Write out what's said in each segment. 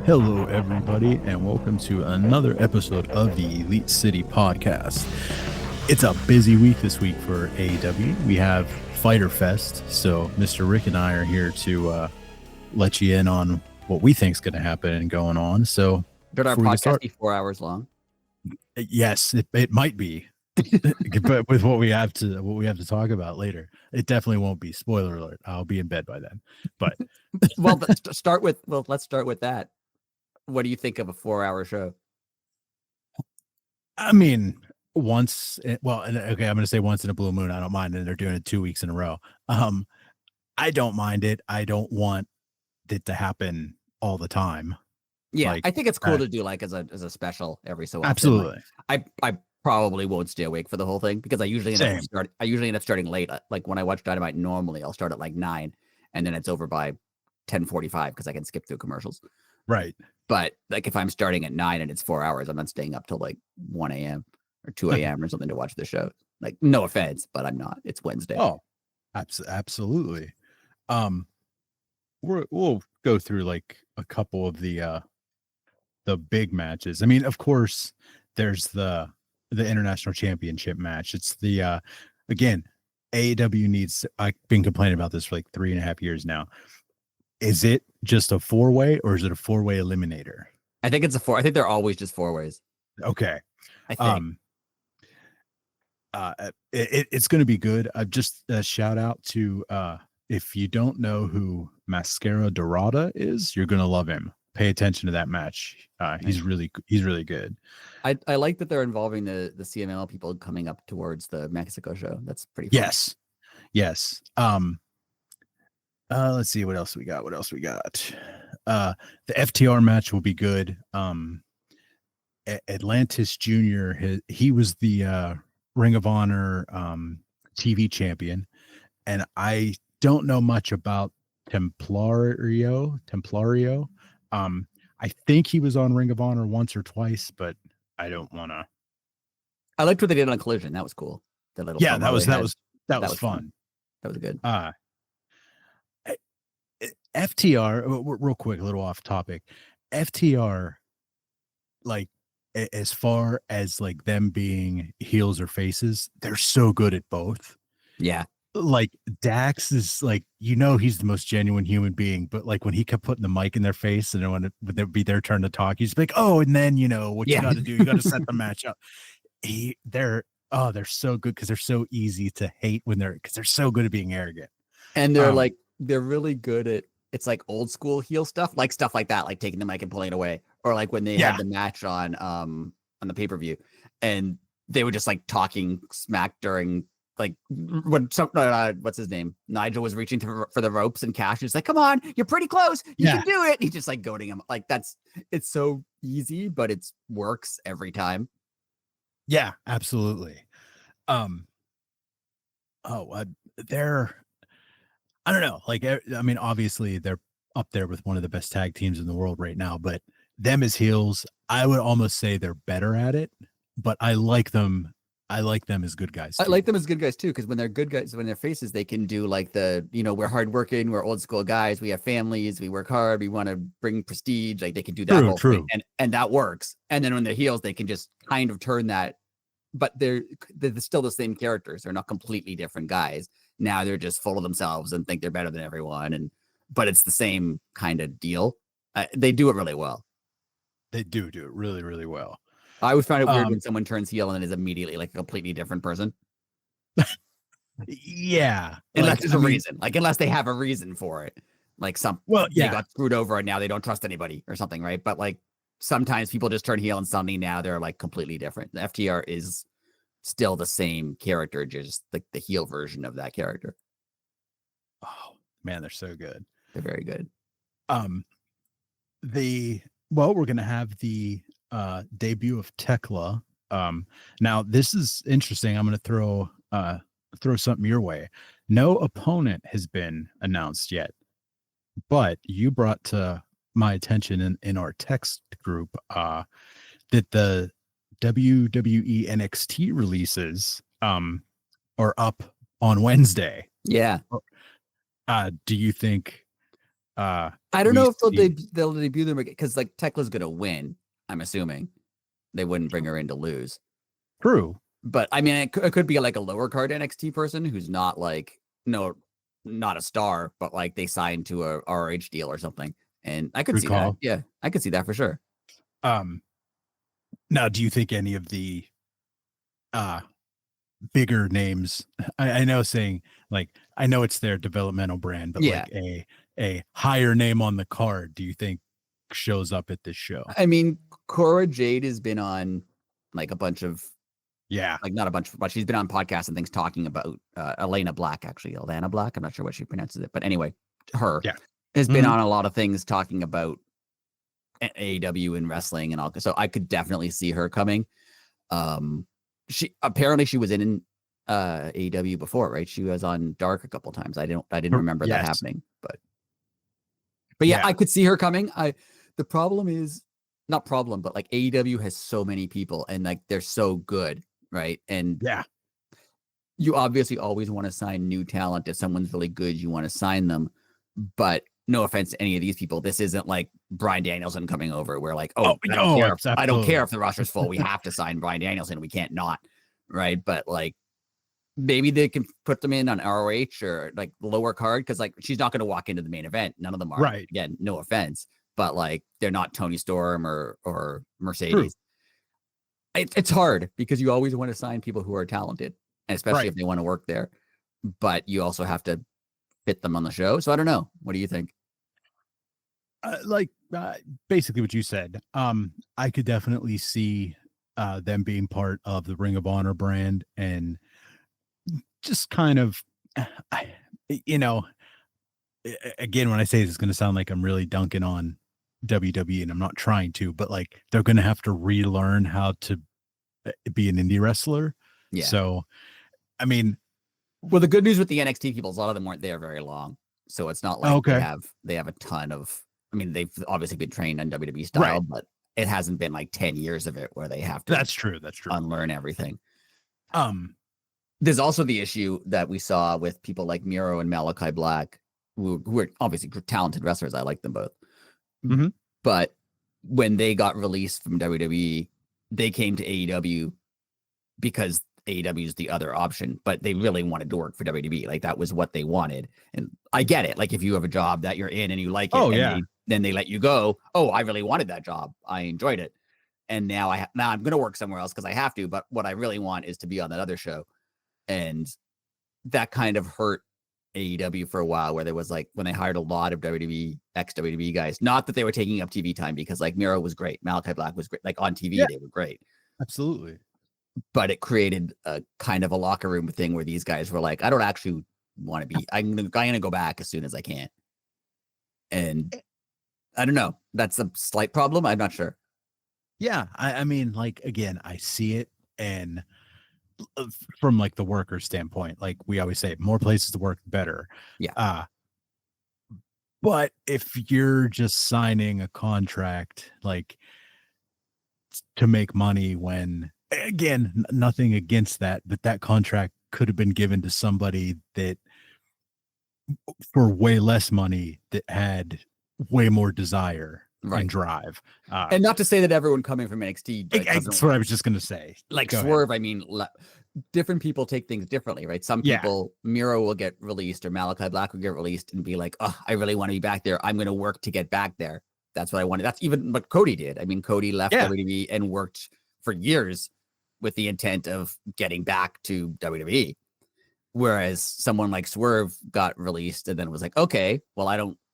Hello, everybody, and welcome to another episode of the Elite City Podcast. It's a busy week this week for AEW. We have Fyter Fest, so Mr. Rick and I are here to let you in on what we think is going to happen and going on. So, should our podcast be 4 hours long? Yes, it might be, but with what we have to talk about later, it definitely won't be. Spoiler alert: I'll be in bed by then. But let's start with that. What do you think of a 4-hour show? I mean, okay, I'm going to say once in a blue moon. I don't mind, and they're doing it 2 weeks in a row. I don't mind it. I don't want it to happen all the time. Yeah, I think it's cool to do like as a special every so often. Absolutely. Like, I probably won't stay awake for the whole thing because I usually end up starting late. Like when I watch Dynamite, normally I'll start at like 9, and then it's over by 10:45 because I can skip through commercials. Right. But like if I'm starting at 9 and it's 4 hours, I'm not staying up till like 1 a.m. or 2 a.m. or something to watch the show. Like, no offense, but I'm not. It's Wednesday. Oh, absolutely. We'll go through like a couple of the big matches. I mean, of course, there's the international championship match. It's the again, AEW needs. I've been complaining about this for like 3.5 years now. Is it just a 4-way or is it a 4-way eliminator? I think it's a 4. I think they're always just 4 ways. Okay. I think. It's going to be good. I've just shout out to if you don't know who Mascara Dorada is, you're going to love him. Pay attention to that match. He's really good. I like that they're involving the CML people coming up towards the Mexico show. That's pretty fun. Yes. Let's see what else we got. The FTR match will be good. Atlantis Jr. He was the Ring of Honor TV champion, and I don't know much about Templario. I think he was on Ring of Honor once or twice, but I don't want to. I liked what they did on Collision. That was cool. That was fun. That was good. FTR, real quick, a little off topic. FTR, like, as far as like them being heels or faces, they're so good at both. Yeah. Like Dax is like, he's the most genuine human being, but like when he kept putting the mic in their face and when it would be their turn to talk, he's like, oh, and then you got to do, you got to set the match up. They're so good because they're so easy to hate because they're so good at being arrogant. And they're really good at, it's like old school heel stuff like that, like taking the mic and pulling it away, or like when they had the match on the pay-per-view and they were just like talking smack during like when what's his name, Nigel was reaching for the ropes and Cash is like, come on, you're pretty close, you can do it. He's just like goading him. Like it's so easy, but it works every time. Yeah, absolutely. I don't know. Like, I mean, obviously they're up there with one of the best tag teams in the world right now, but them as heels, I would almost say they're better at it, but I like them. I like them as good guys. I like them as good guys too, because when they're good guys, when they're faces, they can do like we're hardworking, we're old school guys, we have families, we work hard, we want to bring prestige. Like they can do that whole thing, and that works. And then when they're heels, they can just kind of turn that, but they're still the same characters. They're not completely different guys. Now they're just full of themselves and think they're better than everyone, but it's the same kind of deal. They do it really well. They do it really, really well. I always find it weird when someone turns heel and is immediately like a completely different person. Yeah. Unless there's a reason. Like unless they have a reason for it. Like they got screwed over and now they don't trust anybody or something, right? But like sometimes people just turn heel and suddenly now they're like completely different. The FTR is still the same character, just like the heel version of that character. Oh man, they're so good. They're very good. We're gonna have the debut of Tekla. Now this is interesting. I'm gonna throw something your way. No opponent has been announced yet, but you brought to my attention in our text group that the WWE NXT releases are up on Wednesday. Yeah. Do you think I don't we know if see they'll debut them again because like Tekla's gonna win. I'm assuming they wouldn't bring her in to lose. True? But I mean, it could be like a lower card NXT person who's not like not a star, but like they signed to a ROH deal or something. And I could Good see that. call. Yeah, I could see that for sure. Um, Now, do you think any of the uh bigger names? I know saying like I know it's their developmental brand, but Yeah. like a higher name on the card, do you think shows up at this show? I mean, Cora Jade has been on like a bunch of Yeah, like not a bunch, but she's been on podcasts and things talking about Elena Black, actually. Elena Black. I'm not sure what she pronounces it, but anyway, her yeah. has been Mhm. on a lot of things talking about AEW and wrestling and all. So I could definitely see her coming. She apparently she was in AEW before, right? She was on Dark a couple times. I didn't remember that Yes. happening, but yeah, Yeah. I could see her coming. The problem is not problem, but like AEW has so many people and like they're so good, right? And Yeah. you obviously always want to sign new talent. If someone's really good, you want to sign them. But no offense to any of these people, this isn't like Bryan Danielson coming over. Where like, Oh, oh, no, it's I don't care absolutely. if the roster's full. We have to sign Bryan Danielson. We can't not, right? But like, maybe they can put them in on ROH or like lower card because like she's not going to walk into the main event. None of them are. Right. Again, no offense, but like they're not Tony Storm or True. Mercedes. It's hard because you always want to sign people who are talented, and especially Right. if they want to work there. But you also have to fit them on the show. So I don't know. What do you think? Like basically what you said. I could definitely see them being part of the Ring of Honor brand and just kind of, I, you know, again, when I say this, it's going to sound like I'm really dunking on WWE, and I'm not trying to, but like they're going to have to relearn how to be an indie wrestler. Yeah. So, I mean, Well, the good news with the NXT people is a lot of them weren't there very long, so it's not like okay, they have a ton of. I mean, they've obviously been trained on WWE style, right. but it hasn't been like 10 years of it where they have to That's true. That's true. unlearn everything. Um, There's also the issue that we saw with people like Miro and Malachi Black, who are obviously talented wrestlers. I like them both. Mhm. But when they got released from WWE, they came to AEW because AEW is the other option, but they really wanted to work for WWE. Like that was what they wanted. And I get it. Like if you have a job that you're in and you like it Oh and yeah, then they let you go, oh, I really wanted that job. I enjoyed it. And now now I'm going to work somewhere else because I have to, but what I really want is to be on that other show. And that kind of hurt AEW for a while, where there was like when they hired a lot of WWE ex WWE guys. Not that they were taking up TV time, because like Miro was great, Malachi Black was great, like on yeah, TV they were great, absolutely. but it created a kind of a locker room thing where these guys were like, I don't actually want to be. I'm gonna go back as soon as I can, and I don't know. That's a slight problem. I'm not sure. Yeah, I mean, like again, I see it, and from like the worker standpoint, like we always say, more places to work, better. Yeah, Uh, but if you're just signing a contract, like to make money, when again, nothing against that, but that contract could have been given to somebody that for way less money that had way more desire and right. drive. And not to say that everyone coming from NXT That's doesn't what I was just gonna say. like Go ahead. Swerve. I mean, different people take things differently, right? Some Yeah, people, Miro will get released or Malachi Black will get released and be like, oh, I really want to be back there. I'm going to work to get back there. That's what I wanted. That's even what Cody did. I mean, Cody left yeah, WWE and worked for years with the intent of getting back to WWE. Whereas someone like Swerve got released and then was like, okay, well,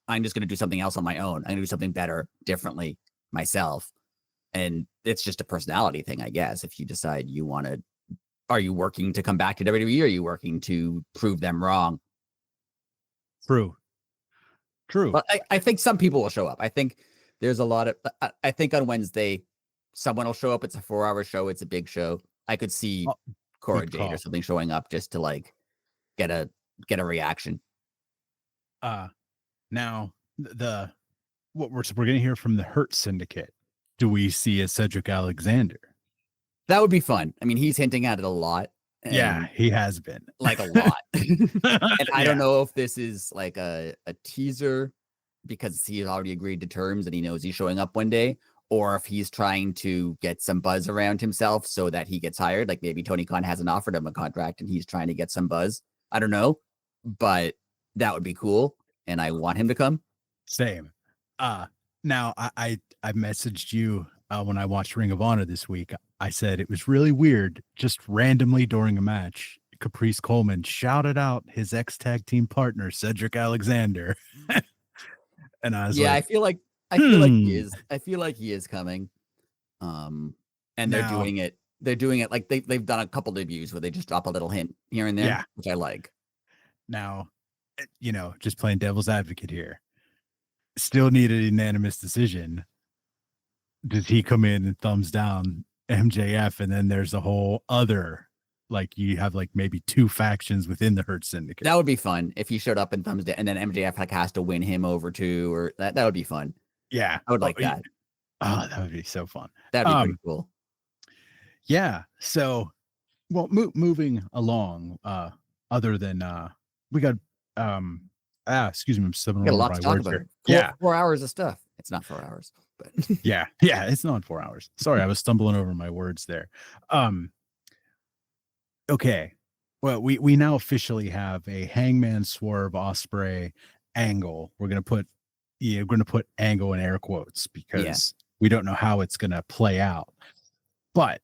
I'm just going to do something else on my own. I'm going to do something better, differently myself. And it's just a personality thing, I guess. If you decide you want to, are you working to come back to WWE? Or are you working to prove them wrong? true, true. But I think some people will show up. I think there's a lot of, I think on Wednesday, someone will show up. It's a 4-hour show. It's a big show. I could see Oh, Cora good Jade or call. something showing up just to like get a reaction. Uh, Now the what we're gonna hear from the Hurt Syndicate. Do we see a Cedric Alexander? That would be fun. I mean, he's hinting at it a lot. Yeah, and he has been. like a lot. And I don't Yeah. know if this is like a teaser because he's already agreed to terms and he knows he's showing up one day, or if he's trying to get some buzz around himself so that he gets hired. Like maybe Tony Khan hasn't offered him a contract and he's trying to get some buzz. I don't know, but that would be cool. And I want him to come. Same. Now I messaged you when I watched Ring of Honor this week. I said it was really weird. Just randomly during a match, Caprice Coleman shouted out his ex tag team partner Cedric Alexander, and I was Yeah, like, I feel like he is. I feel like he is coming. And they're Now, doing it. They're doing it like they've done a couple debuts where they just drop a little hint here and there, yeah. which I like. Now, just playing devil's advocate here. Still need a unanimous decision. Does he come in and thumbs down MJF, and then there's a whole other, like you have like maybe two factions within the Hurt Syndicate? That would be fun if he showed up and thumbs down, and then MJF like has to win him over too, or that would be fun. Yeah, I would like that. Oh, that would be so fun. That'd be pretty cool. Yeah. So, well, moving along. Other than we got excuse me, I'm stumbling Got a over lot my to talk words about. here. 4 hours of stuff. It's not 4 hours, but Yeah, it's not 4 hours. Sorry, I was stumbling over my words there. Okay. Well, we now officially have a Hangman Swerve Ospreay angle. We're gonna put angle in air quotes because we don't know how it's gonna play out. But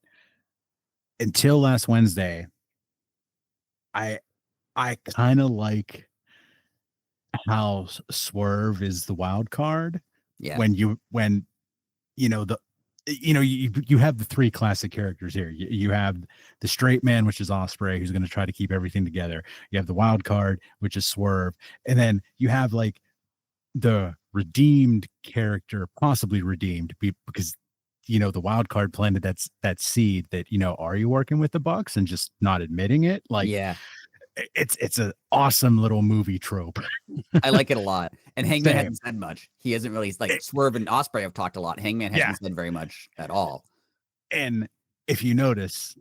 until last Wednesday, I kind of like how Swerve is the wild card. yeah, When you have the three classic characters here. You have the straight man, which is Ospreay, who's going to try to keep everything together. You have the wild card, which is Swerve, and then you have like the redeemed character, possibly redeemed, because the wild card planted that seed that are you working with the Bucks and just not admitting it? Like, yeah, it's an awesome little movie trope. I like it a lot. And Hangman Same. hasn't said much. He hasn't really like Swerve and Ospreay have talked a lot. Hangman hasn't said very much at all. And if you notice,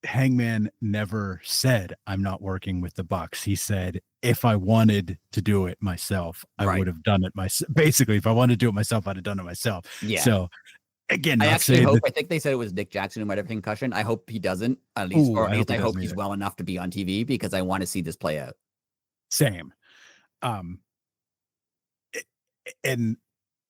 Hangman never said, I'm not working with the Bucks. He said, if I wanted to do it myself, I would have done it myself. Basically, if I wanted to do it myself, I'd have done it myself. Yeah. So again, I actually hope, I think they said it was Nick Jackson who might have concussion. I hope he doesn't, at least, or at least I hope he's well enough to be on TV because I want to see this play out. Same. And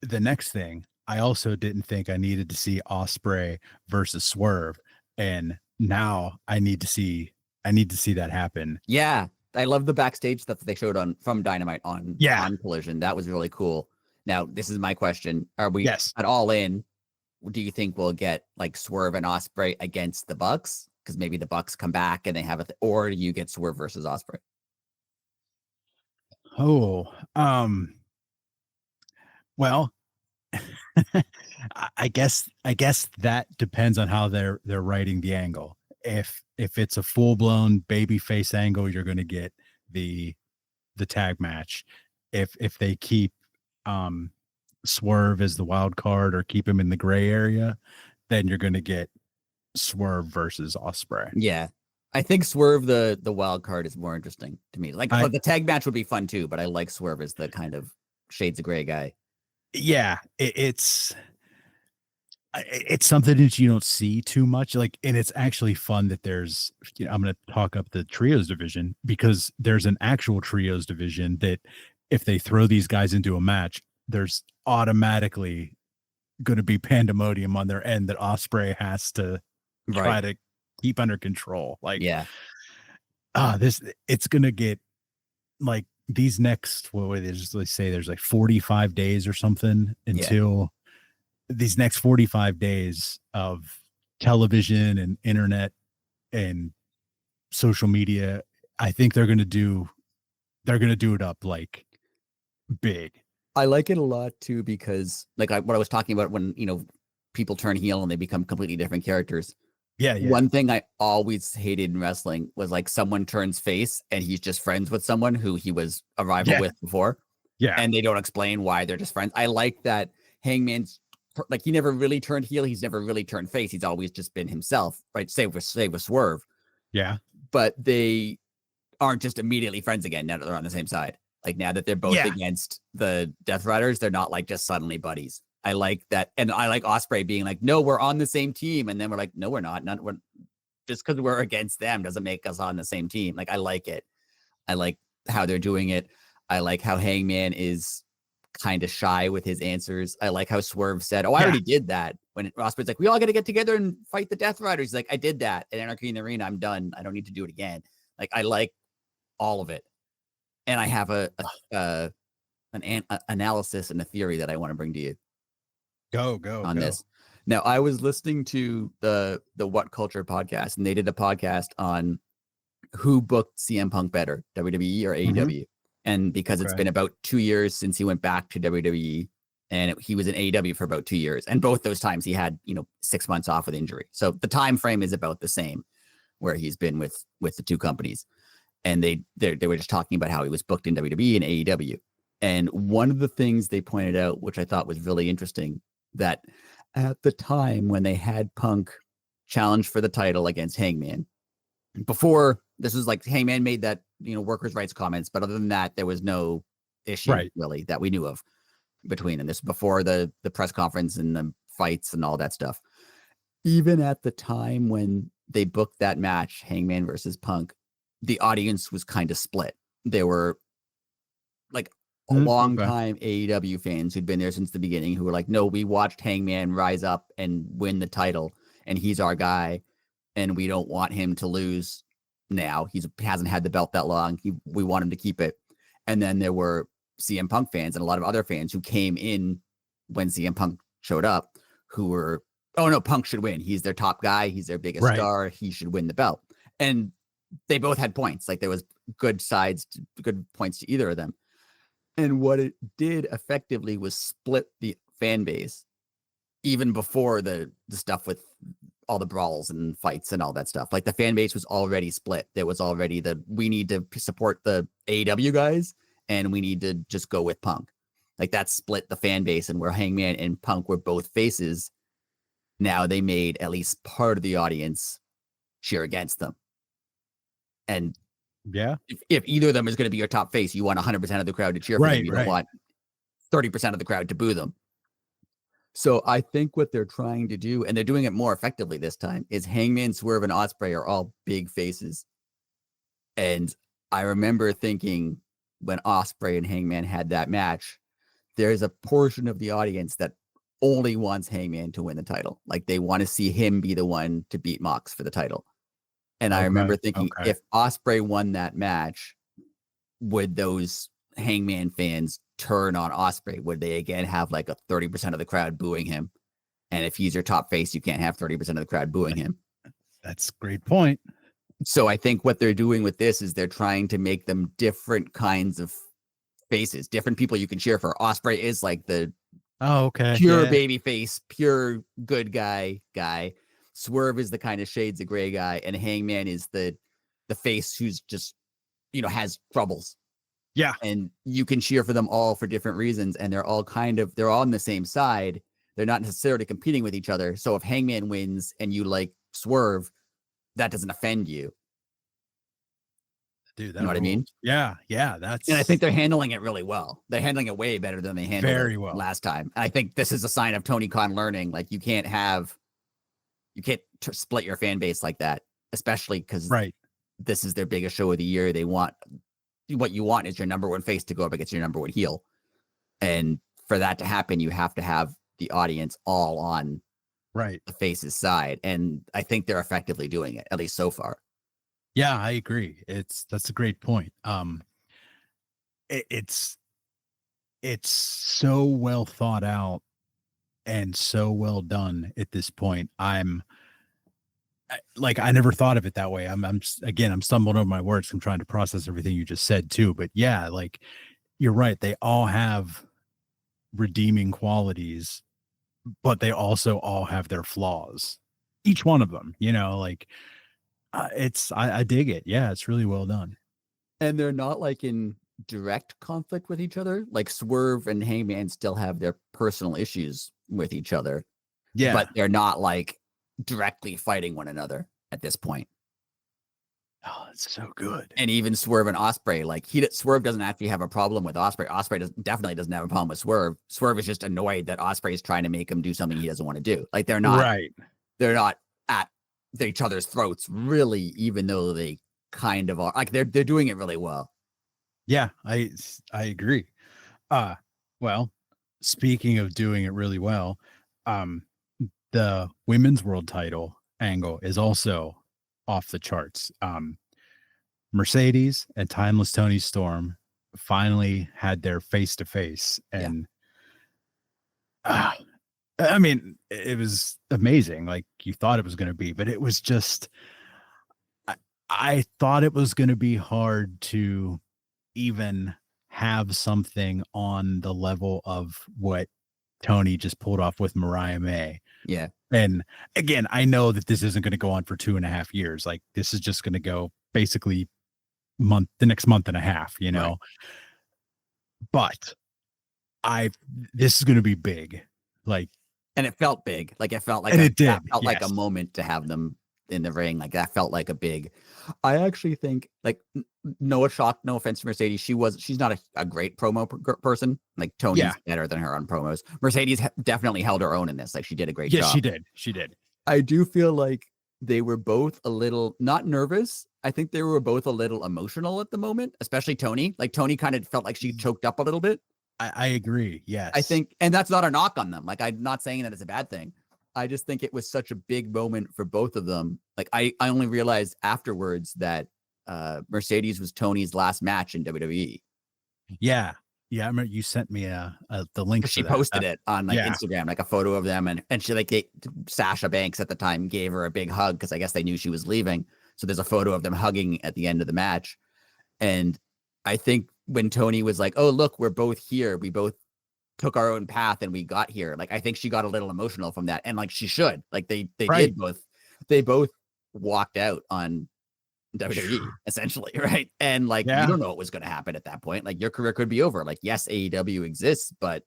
the next thing, I also didn't think I needed to see Ospreay versus Swerve, and now I need to see that happen. Yeah, I love the backstage stuff that they showed from Dynamite on Collision. That was really cool. Now, this is my question: are we at All In? Do you think we'll get like Swerve and Ospreay against the Bucks? Because maybe the Bucks come back and they have or do you get Swerve versus Ospreay? Oh, well, I guess that depends on how they're writing the angle. If it's a full blown babyface angle, you're going to get the tag match. If they keep Swerve as the wild card or keep him in the gray area, then you're going to get Swerve versus Ospreay. Yeah. I think Swerve, the wild card, is more interesting to me. Like the tag match would be fun too, but I like Swerve as the kind of shades of gray guy. Yeah, it's something that you don't see too much. Like, and it's actually fun that there's, I'm going to talk up the trios division because there's an actual trios division that if they throw these guys into a match, there's automatically going to be pandemonium on their end that Ospreay has to try to keep under control. Like, it's going to get like these next, let's say there's like 45 days or something until these next 45 days of television and internet and social media. I think they're going to do it up like big. I like it a lot too, because like what I was talking about when, people turn heel and they become completely different characters. Yeah. One thing I always hated in wrestling was like someone turns face and he's just friends with someone who he was a rival with before. Yeah. And they don't explain why they're just friends. I like that Hangman's like, he never really turned heel. He's never really turned face. He's always just been himself, right? Save with Swerve. Yeah. but they aren't just immediately friends again now that they're on the same side. Like now that they're both against the Death Riders, they're not like just suddenly buddies. I like that. And I like Ospreay being like, no, we're on the same team. And then we're like, no, we're not. We're just because we're against them doesn't make us on the same team. Like, I like it. I like how they're doing it. I like how Hangman is kind of shy with his answers. I like how Swerve said, oh, I already did that. When Ospreay's like, we all got to get together and fight the Death Riders. He's like, I did that at Anarchy in the Arena. I'm done. I don't need to do it again. Like, I like all of it. And I have an analysis and a theory that I want to bring to you. Go on this. Now, I was listening to the What Culture podcast, and they did a podcast on who booked CM Punk better, WWE or AEW. And because it's been about 2 years since he went back to WWE, and he was in AEW for about 2 years, and both those times he had 6 months off with injury. So the time frame is about the same where he's been with the two companies. And they were just talking about how he was booked in WWE and AEW. And one of the things they pointed out, which I thought was really interesting, that at the time when they had Punk challenge for the title against Hangman, before this was like Hangman made that, workers' rights comments, but other than that, there was no issue really that we knew of between them. This before the press conference and the fights and all that stuff. Even at the time when they booked that match, Hangman versus Punk, the audience was kind of split. There were like a long time AEW fans who'd been there since the beginning who were like, no, we watched Hangman rise up and win the title, and he's our guy, and we don't want him to lose now. He hasn't had the belt that long. We want him to keep it. And then there were CM Punk fans and a lot of other fans who came in when CM Punk showed up who were, oh no, Punk should win. He's their top guy. He's their biggest star. He should win the belt. And they both had points. Like there was good points to either of them. And what it did effectively was split the fan base even before the stuff with all the brawls and fights and all that stuff. Like the fan base was already split. There was already we need to support the AEW guys and we need to just go with Punk. Like that split the fan base, and where Hangman and Punk were both faces, now they made at least part of the audience cheer against them. And if either of them is going to be your top face, you want 100% of the crowd to cheer for them. You don't want 30% of the crowd to boo them. So I think what they're trying to do, and they're doing it more effectively this time, is Hangman, Swerve, and Ospreay are all big faces. And I remember thinking when Ospreay and Hangman had that match, there's a portion of the audience that only wants Hangman to win the title. Like they want to see him be the one to beat Mox for the title. And I remember thinking, if Ospreay won that match, would those Hangman fans turn on Ospreay? Would they again have like a 30% of the crowd booing him? And if he's your top face, you can't have 30% of the crowd booing him. That's a great point. So I think what they're doing with this is they're trying to make them different kinds of faces, different people you can cheer for. Ospreay is like the pure baby face, pure good guy. Swerve is the kind of shades of gray guy, and Hangman is the face who's just, has troubles. Yeah. And you can cheer for them all for different reasons, and they're all on the same side. They're not necessarily competing with each other. So if Hangman wins and you like Swerve, that doesn't offend you. Dude, you know what I mean? Yeah. And I think they're handling it really well. They're handling it way better than they handled it last time. And I think this is a sign of Tony Khan learning. Like you can't split your fan base like that, especially because this is their biggest show of the year. What you want is your number one face to go up against your number one heel. And for that to happen, you have to have the audience all on the face's side. And I think they're effectively doing it, at least so far. Yeah, I agree. That's a great point. It's so well thought out and so well done at this point. I never thought of it that way. I'm stumbling over my words. I'm trying to process everything you just said too. But yeah, like you're right. They all have redeeming qualities, but they also all have their flaws. Each one of them, I dig it. Yeah, it's really well done. And they're not like in direct conflict with each other. Like Swerve and Hangman still have their personal issues with each other. Yeah. But they're not like directly fighting one another at this point. Oh, it's so good. And even Swerve and Ospreay, like Swerve doesn't actually have a problem with Ospreay. Ospreay definitely doesn't have a problem with Swerve. Swerve is just annoyed that Ospreay is trying to make him do something he doesn't want to do. Like Right. they're not at each other's throats really, even though they kind of are. Like they're doing it really well. Yeah, I agree. Well, speaking of doing it really well, um, the women's world title angle is also off the charts. Mercedes and Timeless Tony Storm finally had their face to face, Yeah. and I mean, it was amazing. Like you thought it was going to be, but it was just. I thought it was going to be hard to even have something on the level of what Toni just pulled off with Mariah May. Yeah. And again, I know that this isn't going to go on for 2.5 years. Like this is just going to go basically the next month and a half, you know. Right. But this is going to be big. Like, and it felt big. Like it felt like that felt like a moment to have them in the ring. Like that felt like a big. I actually think like no offense to Mercedes, she's not a great promo person. Like Tony's better than her on promos. Mercedes definitely held her own in this. Like she did a great job. Yes, she did. I do feel like they were both a little not nervous. I think they were both a little emotional at the moment, especially Toni. Like Toni kind of felt like she choked up a little bit. I agree. Yes. I think, and that's not a knock on them. Like I'm not saying that it's a bad thing. I just think it was such a big moment for both of them. Like I only realized afterwards that Mercedes was Toni's last match in WWE. Yeah. I remember you sent me the link. She posted it on Instagram, like a photo of them, and she Sasha Banks at the time gave her a big hug because I guess they knew she was leaving. So there's a photo of them hugging at the end of the match, and I think when Toni was like, "Oh look, we're both here. We both took our own path and we got here." Like I think she got a little emotional from that, and like she should. Like they did both. They both walked out on WWE essentially, right? And like you don't know what was going to happen at that point. Like your career could be over. Like yes, AEW exists, but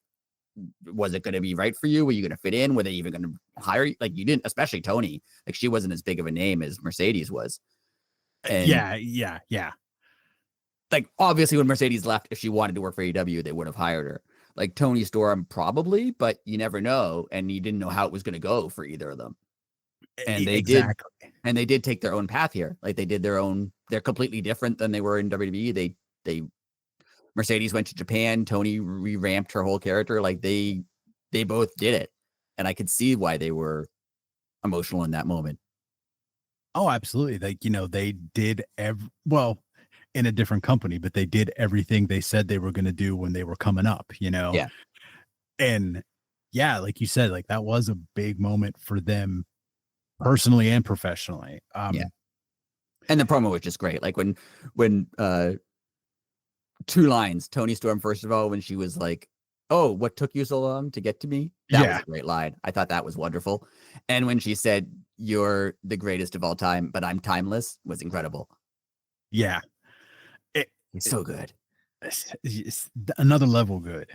was it going to be right for you? Were you going to fit in? Were they even going to hire you? Like you didn't, especially Toni. Like she wasn't as big of a name as Mercedes was. And yeah. Like obviously when Mercedes left, if she wanted to work for AEW, they would have hired her. Like Toni Storm probably, but you never know, and you didn't know how it was going to go for either of them. And they did, and they did take their own path here. Like they did their own. They're completely different than they were in WWE. They Mercedes went to Japan. Toni revamped her whole character. Like they both did it, and I could see why they were emotional in that moment. Oh, absolutely. Like they did in a different company, but they did everything they said they were going to do when they were coming up. Yeah, and like you said, like that was a big moment for them. Personally and professionally. And the promo was just great. Like when 2 lines, Toni Storm, first of all, when she was like, "Oh, what took you so long to get to me?" That was a great line. I thought that was wonderful. And when she said, "You're the greatest of all time, but I'm timeless," was incredible. Yeah. It's so good. It's another level good.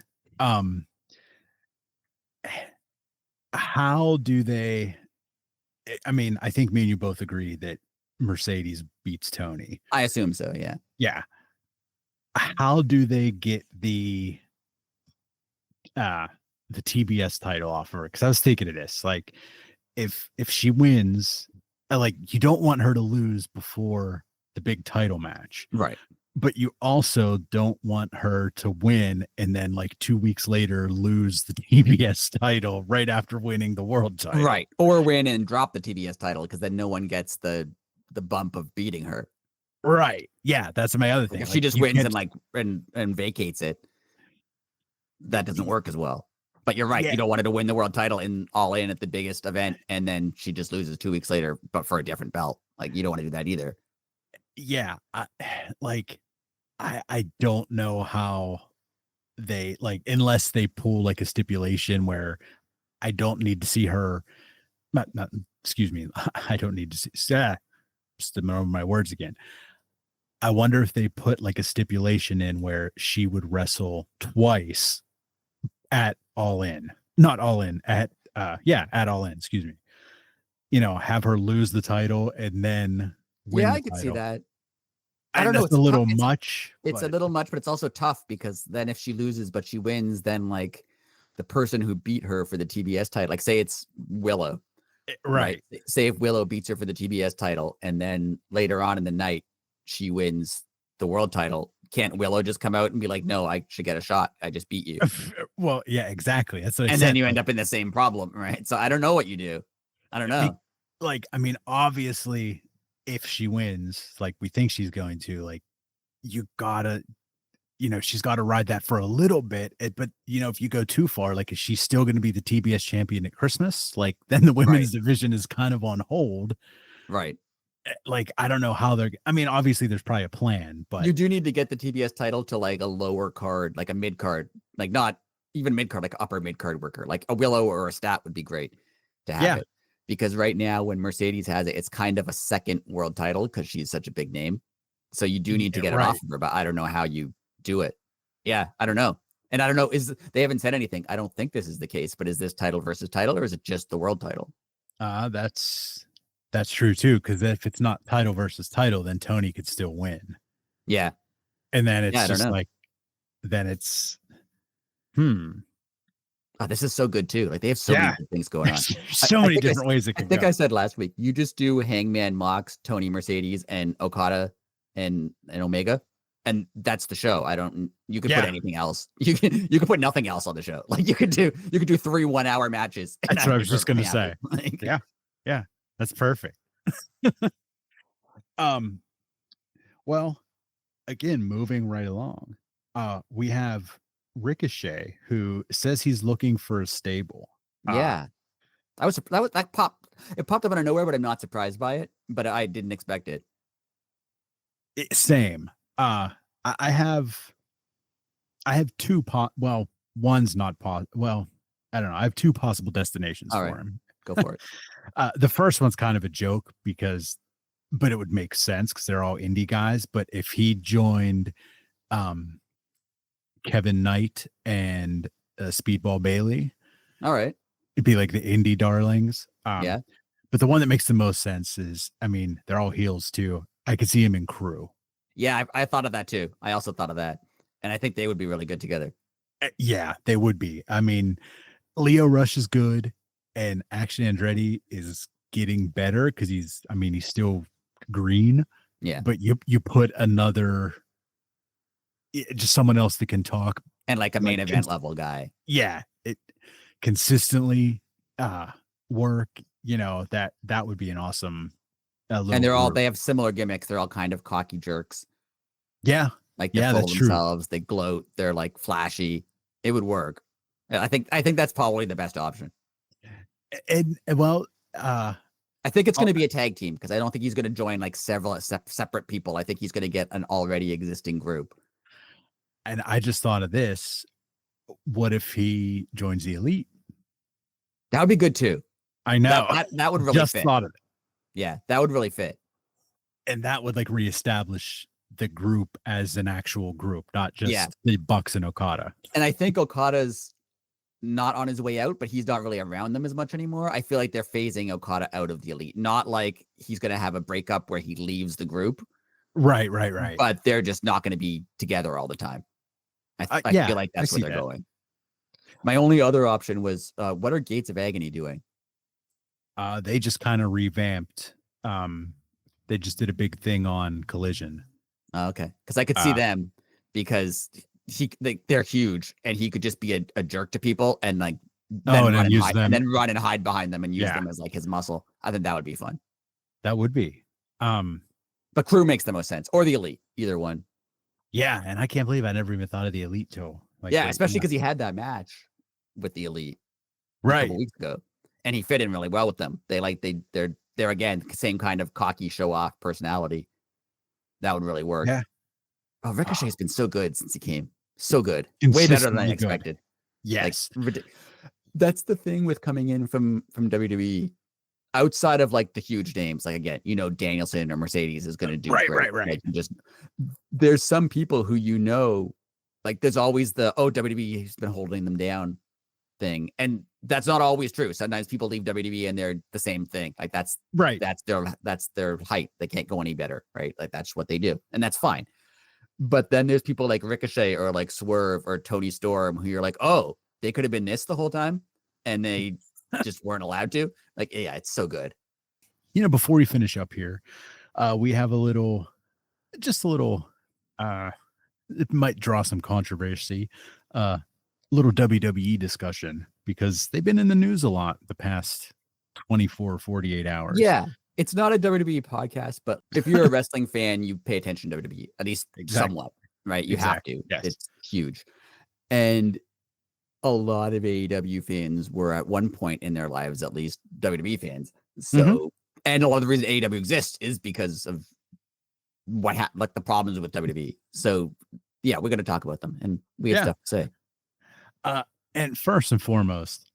How do they I mean, I think me and you both agree that Mercedes beats Toni. I assume so, yeah. Yeah. How do they get the TBS title off her? Because I was thinking of this. Like, if she wins, like you don't want her to lose before the big title match. Right. But you also don't want her to win and then like 2 weeks later lose the TBS title right after winning the world title. Right. Or win and drop the TBS title because then no one gets the bump of beating her. Right. Yeah, that's my other thing. If she just wins and vacates it, that doesn't work as well. But you're right. You don't want her to win the world title all in at the biggest event, and then she just loses 2 weeks later, but for a different belt. Like you don't want to do that either. Yeah. I don't know how they unless they pull like a stipulation where I don't need to see her. Not excuse me. I don't need to see. Just to remember my words again. I wonder if they put like a stipulation in where she would wrestle twice at All In, not All In at All In. Excuse me. Have her lose the title and then win Yeah, the I could see title. that. I And don't know. that's a little much. It's a But little much, but it's also tough because then if she loses but she wins, then like the person who beat her for the TBS title, like say it's Willow, right? right. Say if Willow beats her for the TBS title, and then later on in the night she wins the world title. Can't Willow just come out and be like, "No, I should get a shot. I just beat you." Well, yeah, exactly. That's what I And said. then you end up in the same problem, right? So I don't know what you do. I don't know. Like, I mean, obviously, if she wins, like we think she's going to, like, you gotta, she's got to ride that for a little bit. But if you go too far, like, is she still going to be the TBS champion at Christmas? Like, then the women's division is kind of on hold. Right. Like, I don't know how they're. I mean, obviously, there's probably a plan, but you do need to get the TBS title to like a lower card, like a mid card, like not even mid card, like upper mid card worker, like a Willow or a Stat would be great to have it. Because right now, when Mercedes has it, it's kind of a second world title because she's such a big name. So you do need to get it off of her, but I don't know how you do it. Yeah, I don't know. And I don't know, they haven't said anything. I don't think this is the case, but is this title versus title or is it just the world title? That's true too, because if it's not title versus title, then Toni could still win. Yeah. And then it's just like, then it's, Oh, this is so good too. Like they have so many good things going on. So many different ways it could go. I think I said last week, you just do Hangman, Mox, Toni, Mercedes, and Okada and Omega. And that's the show. You could put anything else. You could put nothing else on the show. Like you could do 3 1-hour matches. That's what I was just going to say. Like, yeah, that's perfect. Well, again, moving right along, we have Ricochet, who says he's looking for a stable. Yeah, that popped. It popped up out of nowhere, but I'm not surprised by it. But I didn't expect it. Same. I have two one's not well, I don't know. I have two possible destinations for him. Go for it. The first one's kind of a joke but it would make sense because they're all indie guys. But if he joined Kevin Knight and Speedball Bailey, all right, it'd be like the indie darlings. Yeah. But the one that makes the most sense is, I mean, they're all heels too. I could see him in Crew. Yeah, I thought of that too. I also thought of that. And I think they would be really good together. Yeah, they would be. I mean, Leo Rush is good, and Action Andretti is getting better because he's still green. Yeah. But you put just someone else that can talk. And like a main event level guy. Yeah. It consistently work, that would be an awesome and they have similar gimmicks. They're all kind of cocky jerks. Yeah. Like they fool themselves, they gloat, they're like flashy. It would work. I think that's probably the best option. And I think it's going to be a tag team because I don't think he's going to join like several separate people. I think he's going to get an already existing group. And I just thought of this. What if he joins the Elite? That would be good too. I know. That would really just fit. Thought of it. Yeah, that would really fit. And that would like reestablish the group as an actual group, not just the Bucks and Okada. And I think Okada's not on his way out, but he's not really around them as much anymore. I feel like they're phasing Okada out of the Elite. Not like he's going to have a breakup where he leaves the group. Right. But they're just not going to be together all the time. I feel like that's where they're going. My only other option was, what are Gates of Agony doing? They just kind of revamped. They just did a big thing on Collision. Okay, because I could see them because they're huge and he could just be a jerk to people and like then run and hide behind them and use them as like his muscle. I think that would be fun. That would be. But Crew makes the most sense, or the Elite, either one. Yeah, and I can't believe I never even thought of the Elite till especially because he had that match with the Elite a couple weeks ago, and he fit in really well with them. They're again same kind of cocky show off personality. That would really work. Yeah. Oh, Ricochet's been so good since he came. So good, way better than I expected. Yes, that's the thing with coming in from WWE. Outside of like the huge names, like again, Danielson or Mercedes is going to do great. Like, there's some people who like there's always the WWE's been holding them down thing, and That's not always true. Sometimes people leave WWE and they're the same thing. Like that's Right. that's their height. They can't go any better, right? Like that's what they do, and that's fine. But then there's people like Ricochet or like Swerve or Tony Storm who you're like, oh, they could have been this the whole time, and they just weren't allowed to. Like, yeah, it's so good. Before we finish up here, we have a little, it might draw some controversy, little WWE discussion, because they've been in the news a lot the past 24, 48 hours. Yeah. It's not a WWE podcast, but if you're a wrestling fan, you pay attention to WWE, at least somewhat, right? You have to. Yes. It's huge. And a lot of AEW fans were at one point in their lives, at least WWE fans. So, and a lot of the reason AEW exists is because of what happened, like the problems with WWE. So, yeah, we're going to talk about them, and we have stuff to say. And first and foremost,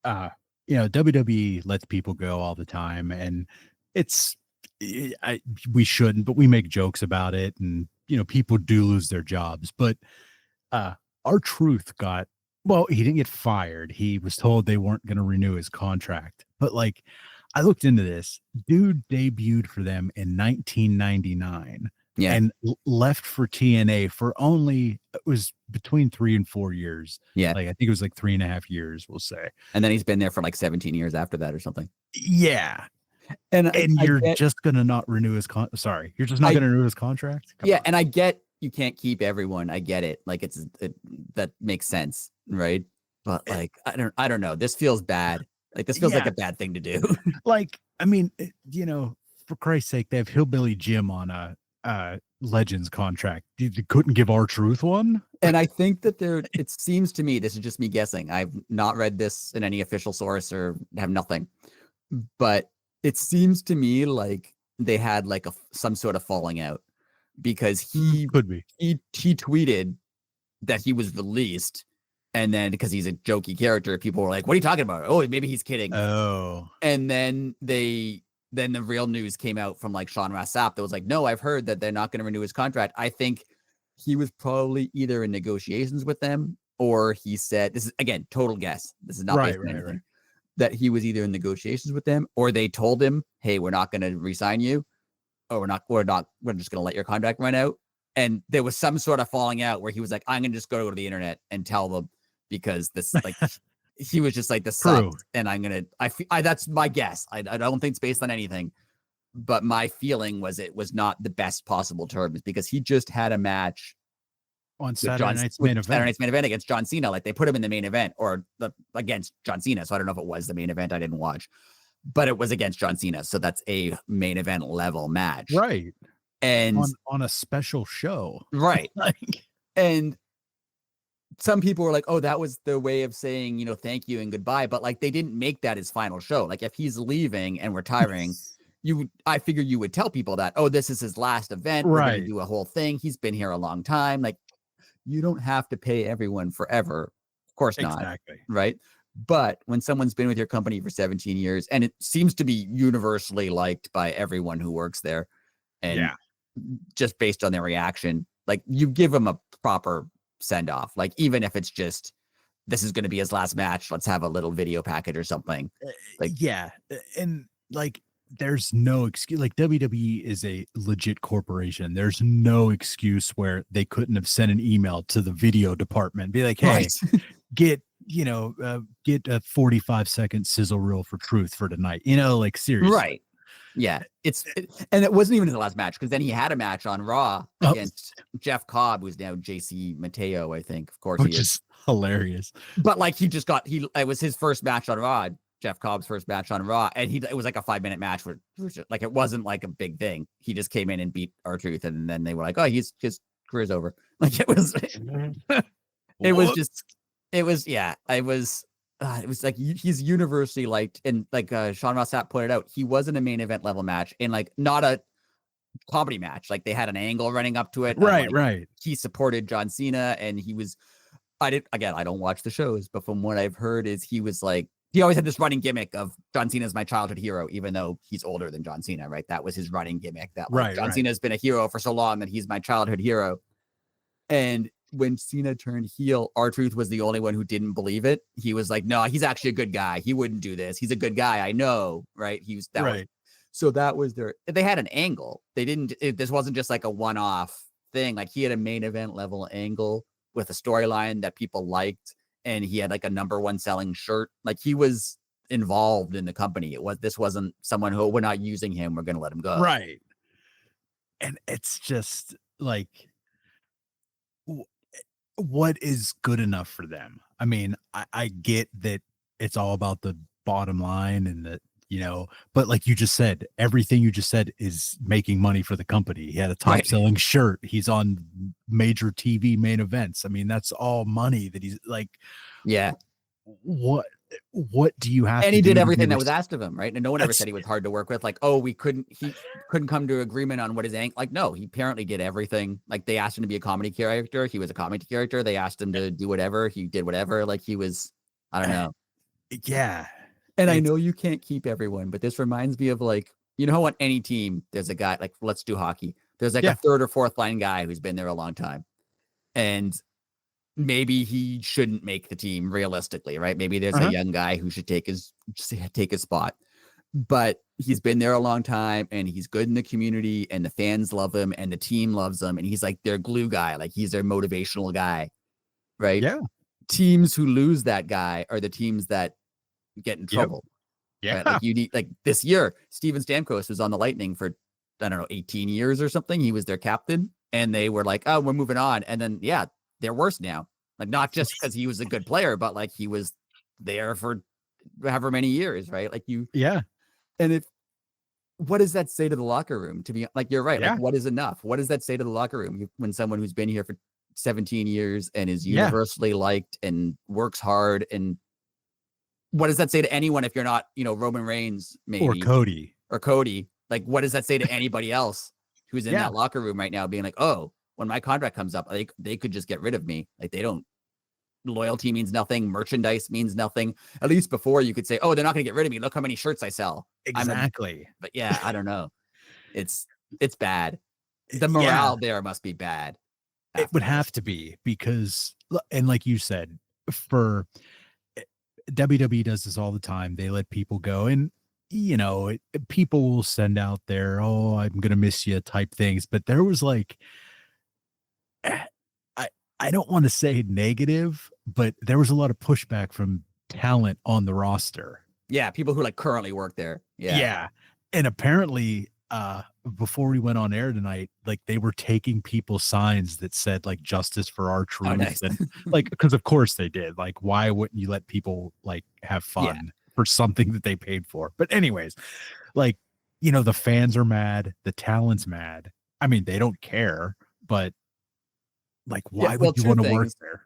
WWE lets people go all the time, and we shouldn't, but we make jokes about it, and people do lose their jobs. But R-Truth he didn't get fired. He was told they weren't going to renew his contract. But like, I looked into this. Dude debuted for them in 1999. Yeah. And left for TNA for it was between 3 and 4 years. Yeah. Like, I think it was like 3.5 years, we'll say. And then he's been there for like 17 years after that or something. Yeah. And you're just going to not renew his you're just not going to renew his contract? Come on. And I get you can't keep everyone. I get it. Like that makes sense, right? But like, I don't know. This feels bad. Like this feels like a bad thing to do. Like, I mean, for Christ's sake, they have Hillbilly Jim on a Legends contract. You couldn't give R-Truth one. And I think that it seems to me, this is just me guessing, I've not read this in any official source or have nothing, but it seems to me like they had like some sort of falling out, because he tweeted that he was released, and then because he's a jokey character, people were like, what are you talking about? Oh, maybe he's kidding. Oh. And then the real news came out from like Sean Ross Sapp that was like, no, I've heard that they're not going to renew his contract. I think he was probably either in negotiations with them, or he said, this is again, total guess. This is not based on anything. Right. That he was either in negotiations with them, or they told him, hey, we're not going to re-sign you, or we're just going to let your contract run out. And there was some sort of falling out where he was like, I'm going to just go to the internet and tell them, because this like, he was just like, this sucks, and I'm going to, that's my guess. I don't think it's based on anything, but my feeling was it was not the best possible terms, because he just had a match on Saturday night's main event against John Cena. Like they put him in the main event, or against John Cena. So I don't know if it was the main event. I didn't watch, but it was against John Cena. So that's a main event level match. Right. And on a special show. Right. And some people were like, oh, that was their way of saying, thank you and goodbye. But like, they didn't make that his final show. Like if he's leaving and retiring, I figure you would tell people that, oh, this is his last event. We're going to do a whole thing. He's been here a long time. Like, you don't have to pay everyone forever. Of course not. Exactly. Right. But when someone's been with your company for 17 years, and it seems to be universally liked by everyone who works there, and just based on their reaction, like you give them a proper send off. Like, even if it's just, this is going to be his last match, let's have a little video package or something. Like, and like, there's no excuse. Like, WWE is a legit corporation. There's no excuse where they couldn't have sent an email to the video department, be like, hey, get a 45-second sizzle reel for Truth for tonight. Like, seriously. Right. Yeah. And it wasn't even in the last match, because then he had a match on Raw against Jeff Cobb, who's now JC Mateo, I think. Of course, which is hilarious. But like, it was his first match on Raw. Jeff Cobb's first match on Raw, and it was like a 5-minute match where like it wasn't like a big thing. He just came in and beat R-Truth, and then they were like, "Oh, his career's over." Like it was like he's universally liked, and like Sean Ross Sapp put it out, he wasn't a main event level match, and like not a comedy match. Like they had an angle running up to it. Right. He supported John Cena, and he was. I don't watch the shows, but from what I've heard is he was like. He always had this running gimmick of John Cena's my childhood hero, even though he's older than John Cena, right? That was his running gimmick. That John Cena's been a hero for so long that he's my childhood hero. And when Cena turned heel, R-Truth was the only one who didn't believe it. He was like, no, he's actually a good guy. He wouldn't do this. He's a good guy. I know. Right. So that was they had an angle. This wasn't just like a one-off thing. Like he had a main event level angle with a storyline that people liked. And he had like a number one selling shirt. Like he was involved in the company. This wasn't someone who we're not using him. We're going to let him go. Right. And it's just like, what is good enough for them? I mean, I get that it's all about the bottom line and that, but like you just said, everything you just said is making money for the company. He had a top selling shirt. He's on major TV main events. I mean, that's all money that he's like, yeah. What do you have? And he did everything that was asked of him, right? And no one ever said he was hard to work with. Like, oh, he couldn't come to agreement on what his angle. Like, no, he apparently did everything. Like they asked him to be a comedy character. He was a comedy character. They asked him to do whatever. He did whatever. Like he was, I don't know. Yeah. And I know you can't keep everyone, but this reminds me of like, how on any team, there's a guy, like, let's do hockey. There's like a third or fourth line guy who's been there a long time. And maybe he shouldn't make the team realistically, right? Maybe there's a young guy who should take his spot, but he's been there a long time and he's good in the community and the fans love him and the team loves him. And he's like their glue guy. Like he's their motivational guy, right? Yeah. Teams who lose that guy are the teams that get in trouble. Yeah. Right? Like you need, like this year, Steven Stamkos was on the Lightning for, I don't know, 18 years or something. He was their captain and they were like, oh, we're moving on. And then, they're worse now. Like not just because he was a good player, but like he was there for however many years, right? Like and what does that say to the locker room? To be like, you're right. Like what is enough? What does that say to the locker room when someone who's been here for 17 years and is universally liked and works hard? And what does that say to anyone if you're not, Roman Reigns, maybe or Cody? Like, what does that say to anybody else who's in that locker room right now being like, oh, when my contract comes up, they could just get rid of me. Like loyalty means nothing. Merchandise means nothing. At least before you could say, oh, they're not going to get rid of me. Look how many shirts I sell. Exactly. But I don't know. It's bad. The morale there must be bad. It would have to be because, and like you said, for WWE does this all the time. They let people go and, people will send out their, oh, I'm going to miss you type things. But there was like, I don't want to say negative, but there was a lot of pushback from talent on the roster. Yeah, people who like currently work there. Yeah. And apparently before we went on air tonight, like they were taking people's signs that said like justice for R-Truth. Oh, nice. And like, because of course they did. Like, why wouldn't you let people like have fun for something that they paid for? But anyways, like, the fans are mad, the talent's mad. I mean, they don't care, but like, why would you want to work there?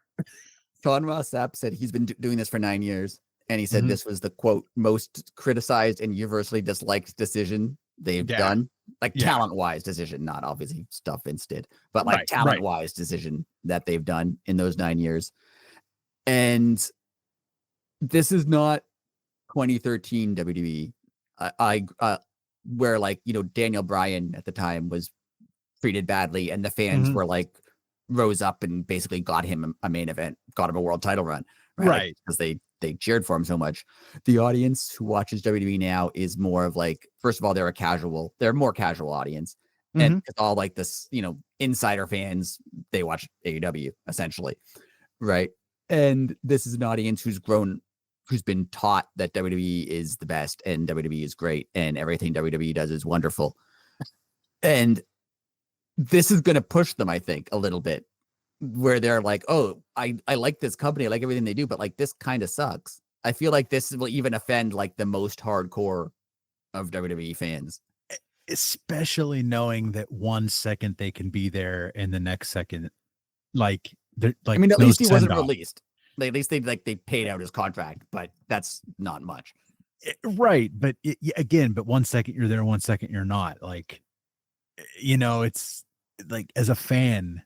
Sean Ross Sapp said he's been doing this for 9 years. And he said this was the quote most criticized and universally disliked decision they've done. Like talent-wise decision, not obviously stuff Vince did, but like talent-wise decision that they've done in those 9 years. And this is not 2013 WWE. Where like, Daniel Bryan at the time was treated badly and the fans were like, rose up and basically got him a main event, got him a world title run, right? Because they cheered for him so much. The audience who watches WWE now is more of like, first of all, they're a more casual audience. And it's all like this, insider fans, they watch AEW essentially, right? And this is an audience who's been taught that WWE is the best and WWE is great and everything WWE does is wonderful. And this is going to push them, I think, a little bit where they're like, oh, I like this company. I like everything they do, but like this kind of sucks. I feel like this will even offend like the most hardcore of WWE fans. Especially knowing that 1 second they can be there and the next second, like, I mean, at least he wasn't released. At least they paid out his contract, but that's not much. Right. But again, but 1 second you're there, 1 second you're not. Like, it's like as a fan,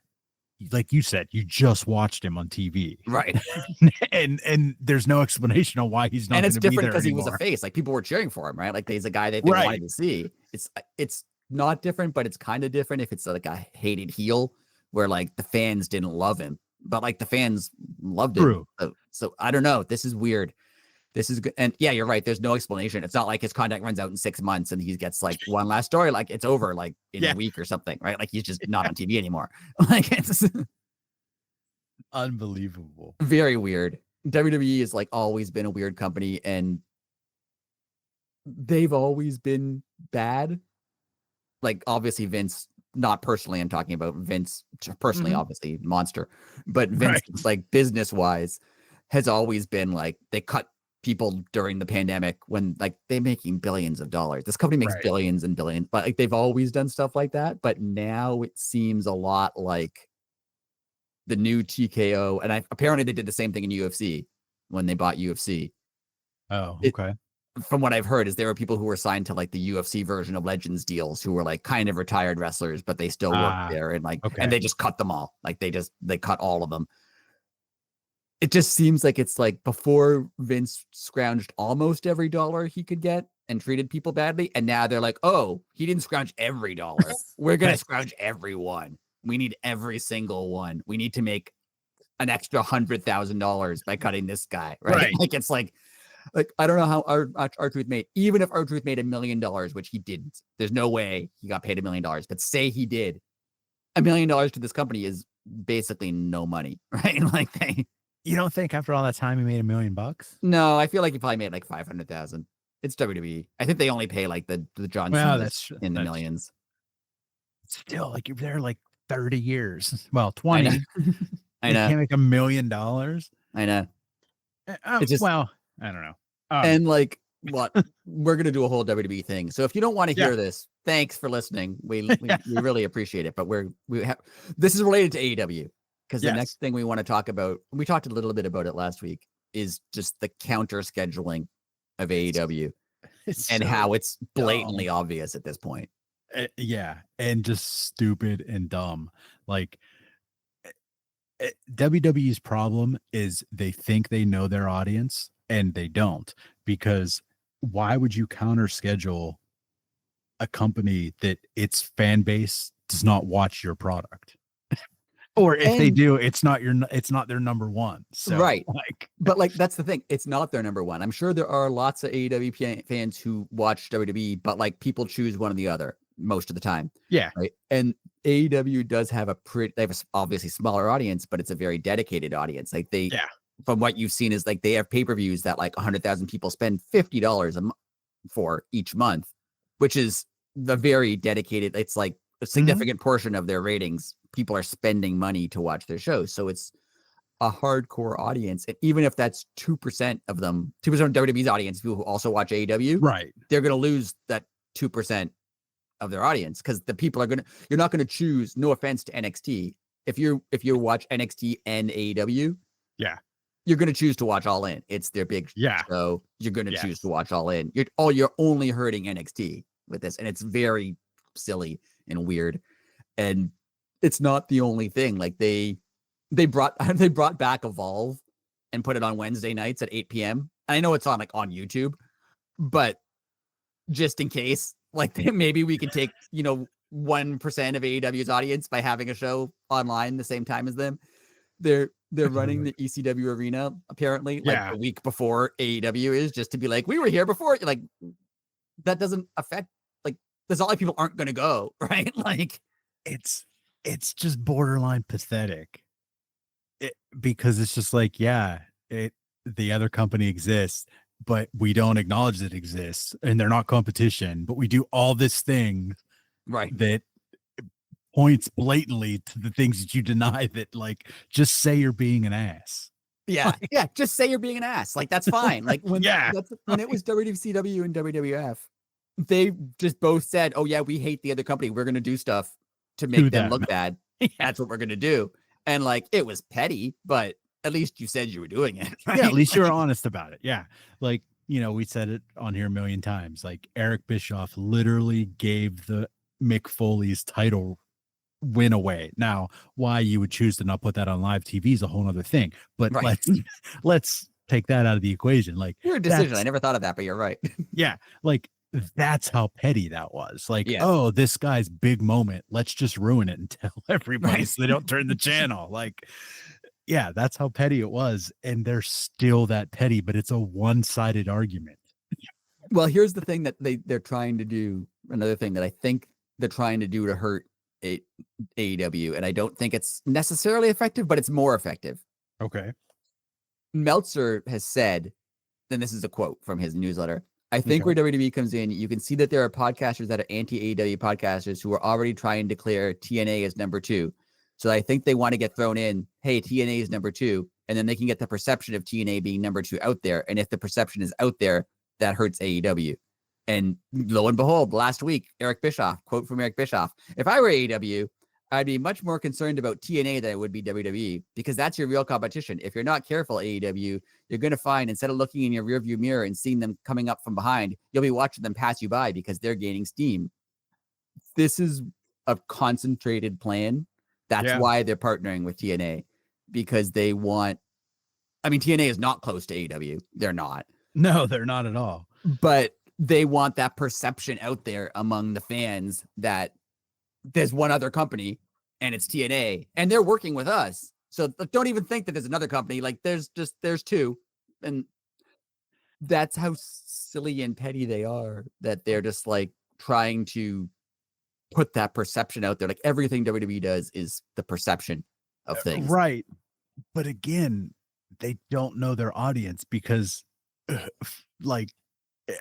like you said, you just watched him on TV, right? and there's no explanation on why he's not. And it's different because he was a face. Like people were cheering for him, right? Like he's a guy that they wanted to see. It's not different, but it's kind of different if it's like a hated heel where like the fans didn't love him, but like the fans loved it. True. So I don't know. This is weird. This is good. And yeah, you're right. There's no explanation. It's not like his contract runs out in 6 months and he gets like one last story. Like it's over like in a week or something, right? Like he's just not on TV anymore. Like it's unbelievable. Very weird. WWE has like always been a weird company and they've always been bad. Like obviously Vince, not personally, I'm talking about Vince personally, obviously monster, but Vince like business wise has always been like they cut people during the pandemic when like they're making billions of dollars. This company makes billions and billions, but like they've always done stuff like that. But now it seems a lot like the new TKO, and apparently they did the same thing in UFC when they bought UFC. Oh, okay. From what I've heard, is there were people who were signed to like the UFC version of Legends deals who were like kind of retired wrestlers, but they still work there, and like and they just cut them all. Like they cut all of them. It just seems like it's like before Vince scrounged almost every dollar he could get and treated people badly. And now they're like, oh, he didn't scrounge every dollar. We're going to scrounge every one. We need every single one. We need to make an extra $100,000 by cutting this guy. Right. Like, it's like, I don't know how R-Truth made, even if R-Truth made $1 million, which he didn't, there's no way he got paid $1 million, but say he did, $1 million to this company is basically no money. Right. Like you don't think after all that time he made $1 million? No, I feel like he probably made like 500,000. It's WWE. I think they only pay like the John Cena in the millions. Still, like you're there like 30 years. Well, 20. I know. You can't make $1 million. I know. It's just, well, I don't know. And like what we're gonna do a whole WWE thing. So if you don't want to hear this, thanks for listening. We really appreciate it. But this is related to AEW. Because the next thing we want to talk about, we talked a little bit about it last week, is just the counter scheduling of AEW and how it's blatantly obvious at this point. Yeah. And just stupid and dumb. Like WWE's problem is they think they know their audience and they don't, because why would you counter schedule a company that its fan base does not watch your product? Or if they do, it's not their number one. So, but that's the thing. It's not their number one. I'm sure there are lots of AEW fans who watch WWE, but like people choose one or the other most of the time. Yeah. Right. And AEW does have they have a obviously smaller audience, but it's a very dedicated audience. Like from what you've seen is like they have pay-per-views that like 100,000 people spend $50 for each month, which is the very dedicated. It's like a significant portion of their ratings. People are spending money to watch their shows. So it's a hardcore audience. And even if that's 2% of them, 2% of WWE's audience, people who also watch AEW, they're going to lose that 2% of their audience, because the people you're not going to choose, no offense to NXT. If you watch NXT and AEW, you're going to choose to watch All In. It's their big show. You're going to choose to watch All In. You're only hurting NXT with this. And it's very silly and weird. And it's not the only thing. Like they brought back Evolve and put it on Wednesday nights at 8 p.m. And I know it's on YouTube, but just in case, like maybe we can take 1% of AEW's audience by having a show online the same time as them. They're running the ECW arena apparently the week before AEW is, just to be like, we were here before. Like that doesn't affect, like there's not like people aren't going to go, right? Like it's just borderline pathetic, because it's just like, the other company exists, but we don't acknowledge that it exists, and they're not competition, but we do all this thing that points blatantly to the things that you deny, that like, just say you're being an ass. Just say you're being an ass. Like that's fine. Like when it was WCW and WWF, they just both said, oh yeah, we hate the other company, we're going to do stuff to make them look bad. That's what we're going to do. And like, it was petty, but at least you said you were doing it. Right? Yeah, at least you were honest about it. Yeah. Like, we said it on here a million times. Like Eric Bischoff literally gave the Mick Foley's title win away. Now, why you would choose to not put that on live TV is a whole other thing. But let's take that out of the equation. Like, your decision. I never thought of that, but you're right. Yeah. Like, that's how petty that was. Like, oh, this guy's big moment, let's just ruin it and tell everybody so they don't turn the channel. Like, Yeah, that's how petty it was, and they're still that petty, but it's a one-sided argument. Well, here's the thing that they're trying to do. Another thing that I think they're trying to do to hurt AEW, and I don't think it's necessarily effective, but it's more effective. Okay. Meltzer has said, and this is a quote from his newsletter, I think Okay. where WWE comes in, you can see that there are podcasters that are anti-AEW podcasters who are already trying to declare TNA as number 2. So I think they want to get thrown in, hey, TNA is number 2, and then they can get the perception of TNA being number 2 out there. And if the perception is out there, that hurts AEW. And lo and behold, last week, Eric Bischoff, quote from Eric Bischoff, if I were AEW, I'd be much more concerned about TNA than I would be WWE, because that's your real competition. If you're not careful, AEW, you're going to find, instead of looking in your rearview mirror and seeing them coming up from behind, you'll be watching them pass you by because they're gaining steam. This is a concentrated plan. That's why they're partnering with TNA, because they want, I mean, TNA is not close to AEW. They're not. No, they're not at all. But they want that perception out there among the fans that there's one other company and it's TNA and they're working with us. So don't even think that there's another company. Like there's 2. And that's how silly and petty they are, that they're just like trying to put that perception out there. Like everything WWE does is the perception of things. Right. But again, they don't know their audience because like,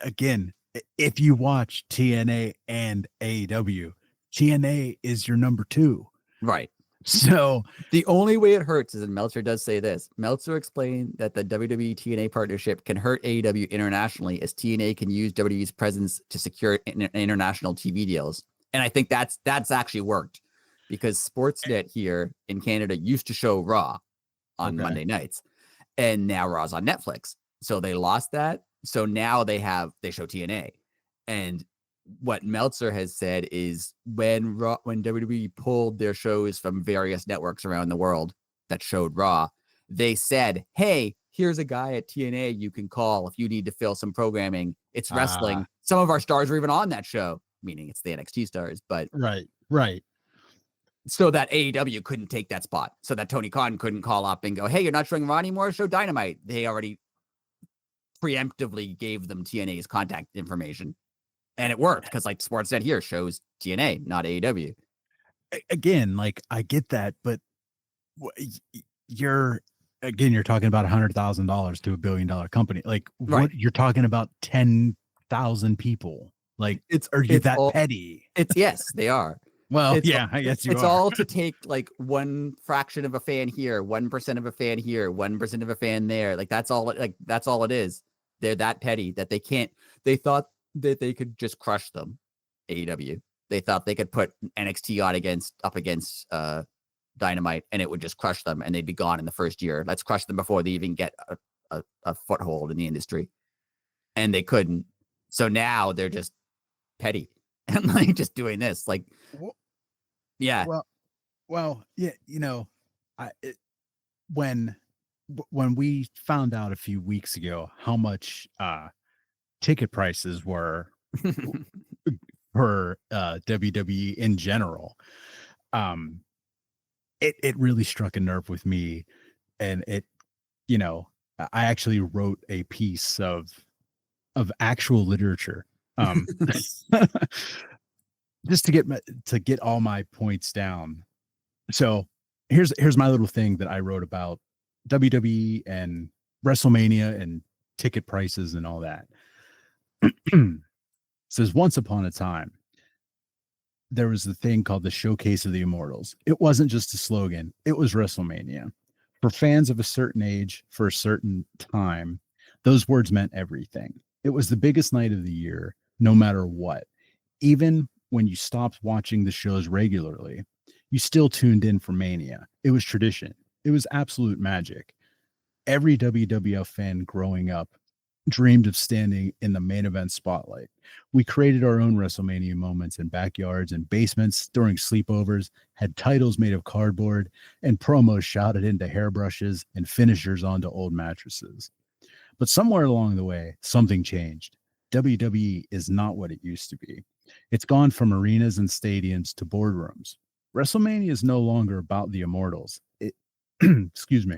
again, if you watch TNA and AEW, TNA is your number 2. Right. So the only way it hurts is, and Meltzer does say this, Meltzer explained that the WWE TNA partnership can hurt AEW internationally, as TNA can use WWE's presence to secure international TV deals. And I think that's actually worked, because Sportsnet here in Canada used to show Raw on Monday nights, and now Raw's on Netflix. So they lost that. So now they show TNA. And what Meltzer has said is when WWE pulled their shows from various networks around the world that showed Raw, they said, hey, here's a guy at TNA you can call if you need to fill some programming. It's wrestling. Some of our stars are even on that show, meaning it's the NXT stars. But right. So that AEW couldn't take that spot. So that Tony Khan couldn't call up and go, hey, you're not showing Raw anymore, show Dynamite. They already preemptively gave them TNA's contact information. And it worked, because like Sportsnet here shows TNA, not AEW. Again, like I get that, but you're talking about $100,000 to $1 billion company. Like what you're talking about 10,000 people. Like are you that petty? Yes, they are. Well, I guess it's all to take like one fraction of a fan here, 1% of a fan here, 1% of a fan there. Like that's all it is. They're that petty that they thought that they could just crush them. AEW. They thought they could put NXT up against Dynamite and it would just crush them and they'd be gone in the first year. Let's crush them before they even get a foothold in the industry. And they couldn't. So now they're just petty and like just doing this. Like, yeah. Well, yeah, when we found out a few weeks ago how much ticket prices were for WWE in general, it really struck a nerve with me. And I actually wrote a piece of actual literature just to get all my points down. So here's my little thing that I wrote about WWE and WrestleMania and ticket prices and all that. Says, once upon a time, there was a thing called the Showcase of the Immortals. It wasn't just a slogan. It was WrestleMania. For fans of a certain age, for a certain time, those words meant everything. It was the biggest night of the year, no matter what. Even when you stopped watching the shows regularly, you still tuned in for Mania. It was tradition. It was absolute magic. Every WWF fan growing up dreamed of standing in the main event spotlight. We created our own WrestleMania moments in backyards and basements during sleepovers, had titles made of cardboard, and promos shouted into hairbrushes and finishers onto old mattresses. But somewhere along the way, something changed. WWE is not what it used to be. It's gone from arenas and stadiums to boardrooms. WrestleMania is no longer about the immortals. excuse me.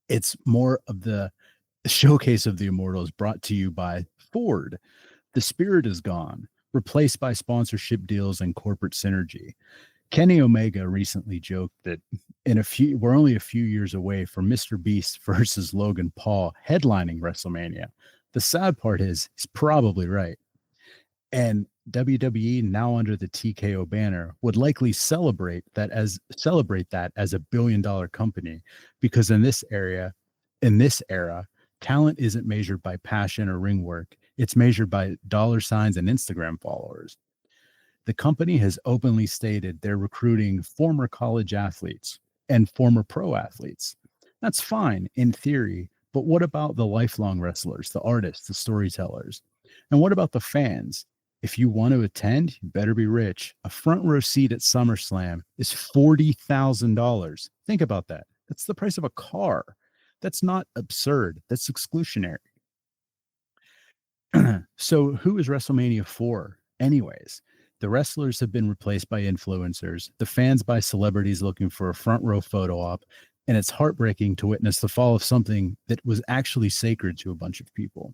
It's more of the showcase of the Immortals brought to you by Ford. The spirit is gone, replaced by sponsorship deals and corporate synergy. Kenny Omega recently joked that we're only a few years away from Mr. Beast versus Logan Paul headlining WrestleMania. The sad part is he's probably right. And WWE, now under the TKO banner, would likely celebrate that as a billion-dollar company, because in this era, talent isn't measured by passion or ring work. It's measured by dollar signs and Instagram followers. The company has openly stated they're recruiting former college athletes and former pro athletes. That's fine in theory, but what about the lifelong wrestlers, the artists, the storytellers? And what about the fans? If you want to attend, you better be rich. A front row seat at SummerSlam is $40,000. Think about that. That's the price of a car. That's not absurd. That's exclusionary. So who is WrestleMania for anyways? The wrestlers have been replaced by influencers, the fans by celebrities looking for a front row photo op, and it's heartbreaking to witness the fall of something that was actually sacred to a bunch of people.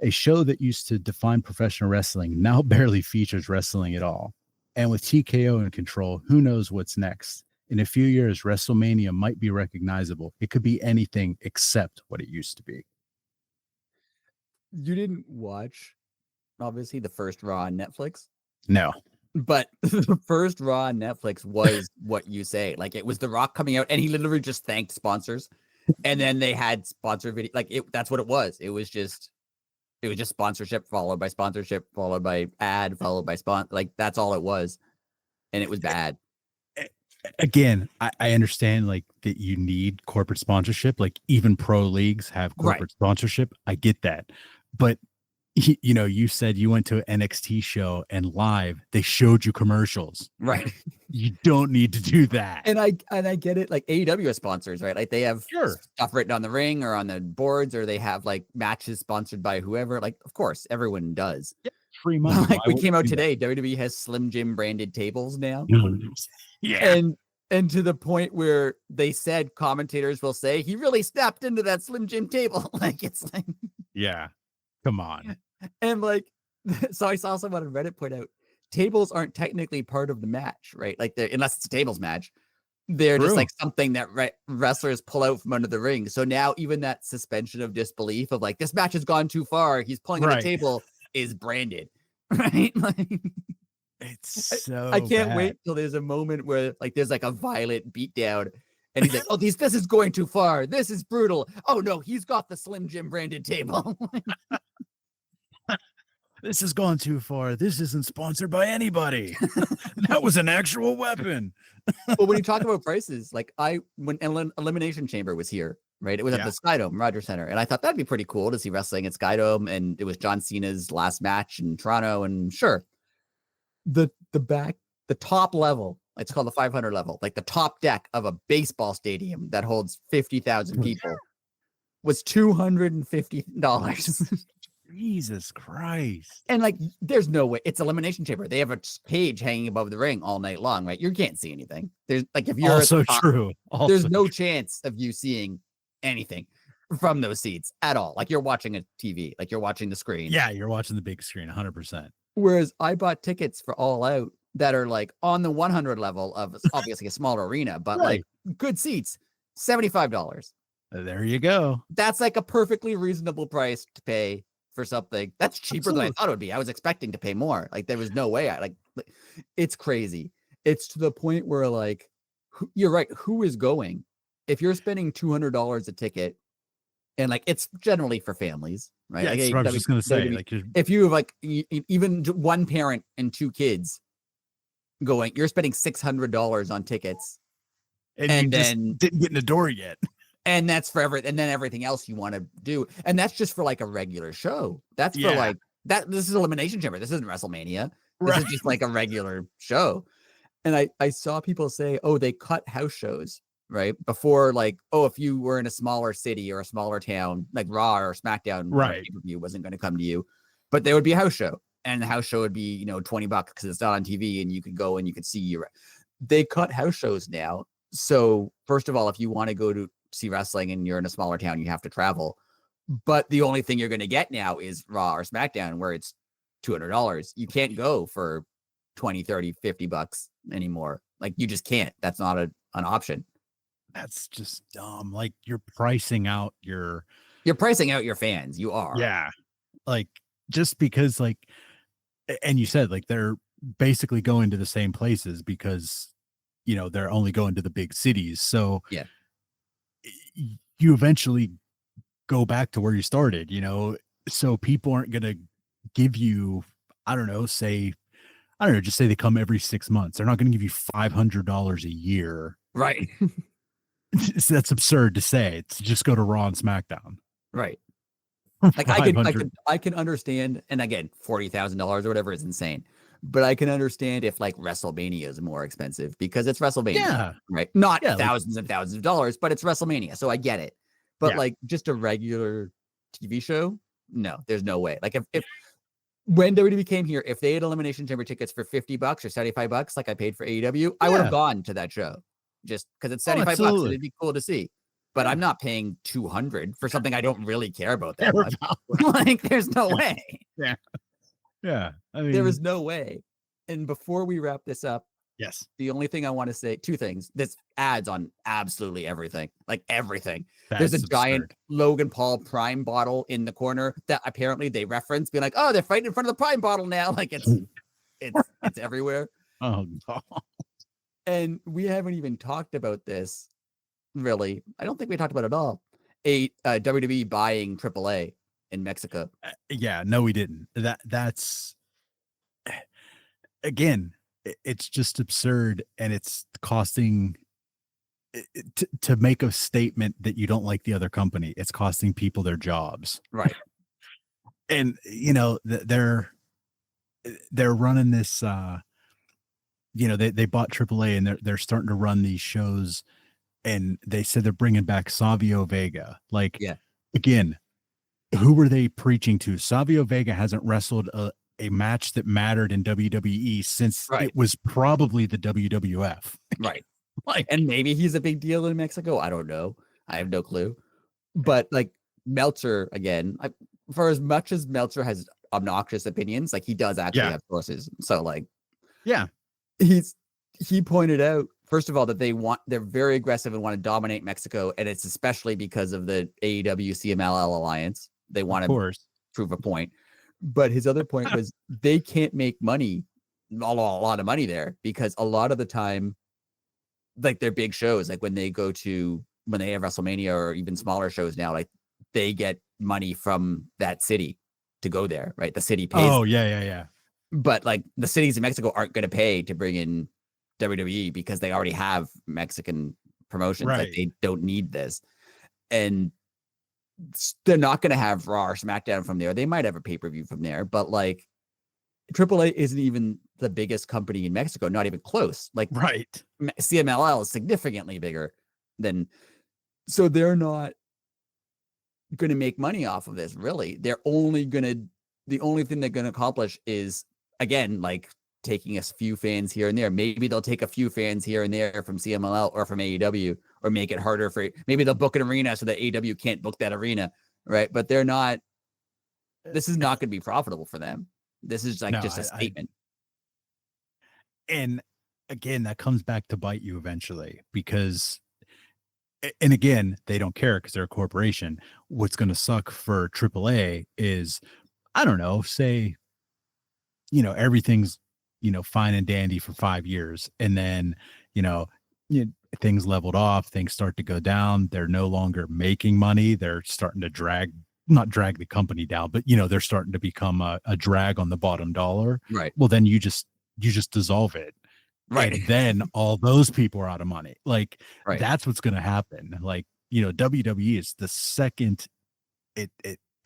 A show that used to define professional wrestling now barely features wrestling at all. And with TKO in control, who knows what's next? In a few years, WrestleMania might be recognizable. It could be anything except what it used to be. You didn't watch, obviously, the first Raw on Netflix? No. But the first Raw on Netflix was what you say. Like, it was The Rock coming out, and he literally just thanked sponsors. And then they had sponsor video. Like, that's what it was. It was just sponsorship followed by sponsorship followed by ad followed by like that's all it was, and it was bad. Again, I understand like that you need corporate sponsorship, like even pro leagues have corporate sponsorship. I get that, but you know, you said you went to an NXT show and live they showed you commercials, right? You don't need to do that. And I get it. Like AEW has sponsors, right? Like they have stuff written on the ring or on the boards, or they have like matches sponsored by whoever. Like, of course, everyone does. Yeah, free money. Like we came out today, WWE has Slim Jim branded tables now. Yeah. And to the point where they said commentators will say he really stepped into that Slim Jim table. Like it's like, yeah, come on. And like, so I saw someone on Reddit point out tables aren't technically part of the match, right? Like they're, unless it's a tables match, they're just like something that wrestlers pull out from under the ring. So now even that suspension of disbelief of like, this match has gone too far, he's pulling on the table, is branded, right? Like, it's so I can't bad. wait till there's a moment where like there's like a violent beatdown and he's like, oh, this is going too far, this is brutal, oh no, he's got the Slim Jim branded table. This has gone too far. This isn't sponsored by anybody. That was an actual weapon. Well, when you talk about prices, like when Elimination Chamber was here, right? It was at the Skydome Rogers Center. And I thought that'd be pretty cool to see wrestling at Skydome. And it was John Cena's last match in Toronto. And sure, the top level, it's called the 500 level, like the top deck of a baseball stadium that holds 50,000 people was $250. Jesus Christ. And like, there's no way. It's Elimination Chamber. They have a cage hanging above the ring all night long, right? You can't see anything. There's like, if you're also true. There's no chance of you seeing anything from those seats at all. Like you're watching a TV, like you're watching the screen. Yeah, you're watching the big screen 100%. Whereas I bought tickets for All Out that are like on the 100 level of obviously a smaller arena, but like good seats, $75. There you go. That's like a perfectly reasonable price to pay for something that's cheaper than I thought it would be. I was expecting to pay more. Like there was no way. It's crazy. It's to the point where like, you're right. Who is going? If you're spending $200 a ticket, and like it's generally for families, right? Yeah, like, that's what I was just gonna say. Like, if you have like even one parent and two kids going, you're spending $600 on tickets, and then didn't get in the door yet. And that's for and then everything else you want to do. And that's just for like a regular show. That's for like that. This is Elimination Chamber. This isn't WrestleMania. This is just like a regular show. And I saw people say, oh, they cut house shows, right? Before, like, oh, if you were in a smaller city or a smaller town, like Raw or SmackDown, pay-per-view wasn't going to come to you, but there would be a house show. And the house show would be, $20 because it's not on TV and you could go and you could see They cut house shows now So first of all, if you want to go to see wrestling and you're in a smaller town, you have to travel. But the only thing you're going to get now is Raw or SmackDown, where it's $200. You can't go for 20, 30, $50 anymore. Like, you just can't. That's not an option. That's just dumb. Like, you're pricing out your fans. You are. Yeah. Like, just because, like, and you said, like, they're basically going to the same places because, you know, they're only going to the big cities. So yeah, you eventually go back to where you started, you know, so people aren't going to give you, I don't know, just say they come every 6 months. They're not going to give you $500 a year. Right. So that's absurd to say. It's just go to Raw and SmackDown. Right. Like, I can understand, and again, $40,000 or whatever is insane. But I can understand if, like, WrestleMania is more expensive because it's WrestleMania. Yeah. Right. Not thousands and thousands of dollars, but it's WrestleMania. So I get it. But like, just a regular TV show, no, there's no way. Like, if when WWE came here, if they had Elimination Chamber tickets for $50 or $75, like I paid for AEW, I would have gone to that show just because it's $75 and it'd be cool to see. But I'm not paying $200 for something I don't really care about that much. Like, there's no way. Yeah. Yeah. I mean, there is no way. And before we wrap this up, yes, the only thing I want to say, two things. This ads on absolutely everything, like everything. That's There's a absurd. giant Logan Paul Prime bottle in the corner that apparently they reference, being like, "Oh, they're fighting in front of the Prime bottle now." Like, it's everywhere. Oh no. And we haven't even talked about this, really. I don't think we talked about it at all. WWE buying AAA in Mexico. Yeah, no, we didn't. That's again, it's just absurd, and it's costing to make a statement that you don't like the other company. It's costing people their jobs, right? And you know, they're running this. You know, they bought AAA, and they're starting to run these shows, and they said they're bringing back Savio Vega. Like, again, who were they preaching to? Savio Vega hasn't wrestled a match that mattered in WWE since it was probably the WWF. Right. Like, and maybe he's a big deal in Mexico. I don't know. I have no clue. But like, Meltzer, again, for as much as Meltzer has obnoxious opinions, like, he does actually have sources. So like, he pointed out, first of all, that they're very aggressive and want to dominate Mexico. And it's especially because of the AEW CMLL alliance. They want to prove a point. But his other point was they can't make money, a lot of money there, because a lot of the time, like, their big shows, like when they have WrestleMania or even smaller shows now, like, they get money from that city to go there, right? The city pays. Oh, yeah. But like, the cities in Mexico aren't going to pay to bring in WWE because they already have Mexican promotions. Right. Like, they don't need this. And they're not going to have Raw or SmackDown from there. They might have a pay-per-view from there, but like, AAA isn't even the biggest company in Mexico, not even close. Like, CMLL is significantly bigger than, so they're not going to make money off of this, really. The only thing they're going to accomplish is, again, like, taking a few fans here and there. Maybe they'll take a few fans here and there from CMLL or from AEW, or make it harder maybe they'll book an arena so that AEW can't book that arena, right? But this is not going to be profitable for them. This is like just a statement. And again, that comes back to bite you eventually, because, and again, they don't care because they're a corporation. What's going to suck for AAA is, I don't know, say, you know, everything's, you know, fine and dandy for 5 years. And then, things leveled off, things start to go down. They're no longer making money. They're starting to not drag the company down, but, you know, they're starting to become a drag on the bottom dollar. Right. Well, then you just dissolve it. Right. And then all those people are out of money. Like, that's what's going to happen. Like, you know, WWE is the second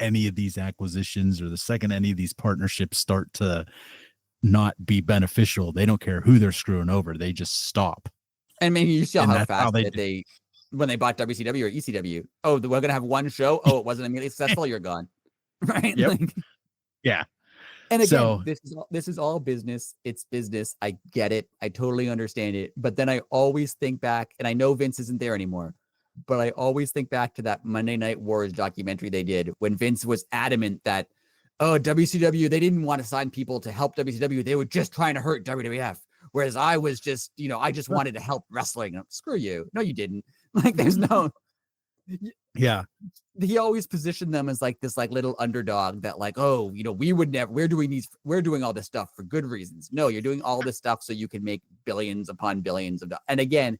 any of these acquisitions, or the second any of these partnerships start to not be beneficial, they don't care who they're screwing over. They just stop. And maybe you saw how fast when they bought WCW or ECW. Oh, we're going to have one show. Oh, it wasn't immediately successful. You're gone. Right. Yep. Yeah. And again, So this is all business. It's business. I get it. I totally understand it. But then I always think back, and I know Vince isn't there anymore, but I always think back to that Monday Night Wars documentary they did when Vince was adamant that, oh, WCW, they didn't want to sign people to help WCW. They were just trying to hurt WWF. Whereas I was just, I just wanted to help wrestling. Screw you. No, you didn't. Like, there's no. yeah. He always positioned them as like this like little underdog that like, oh, we would never, we're doing all this stuff for good reasons. No, you're doing all this stuff so you can make billions upon billions of dollars. And again,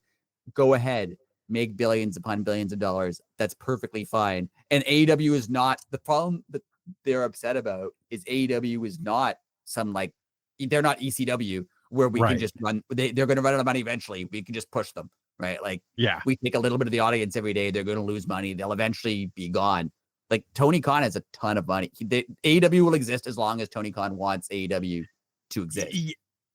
go ahead, make billions upon billions of dollars. That's perfectly fine. And AEW is not the problem that they're upset about is AEW is not some like, they're not ECW where we can just run. They're going to run out of money eventually. We can just push them. Right. Like, we take a little bit of the audience every day. They're going to lose money. They'll eventually be gone. Like Tony Khan has a ton of money. AEW will exist as long as Tony Khan wants AEW to exist.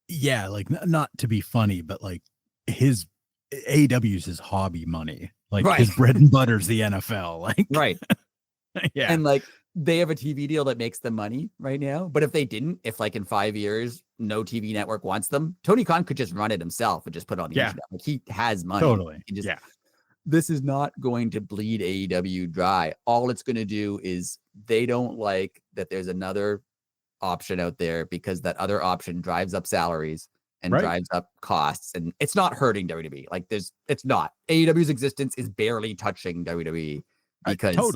Yeah. Like not to be funny, but like his AEW's his hobby money. Like his bread and butter's the NFL. Like, yeah. And like they have a TV deal that makes them money right now. But if they didn't, if like in 5 years, no TV network wants them, Tony Khan could just run it himself and just put it on the internet. Like he has money. Totally. This is not going to bleed AEW dry. All it's going to do is they don't like that there's another option out there because that other option drives up salaries and drives up costs. And it's not hurting WWE. Like it's not. AEW's existence is barely touching WWE because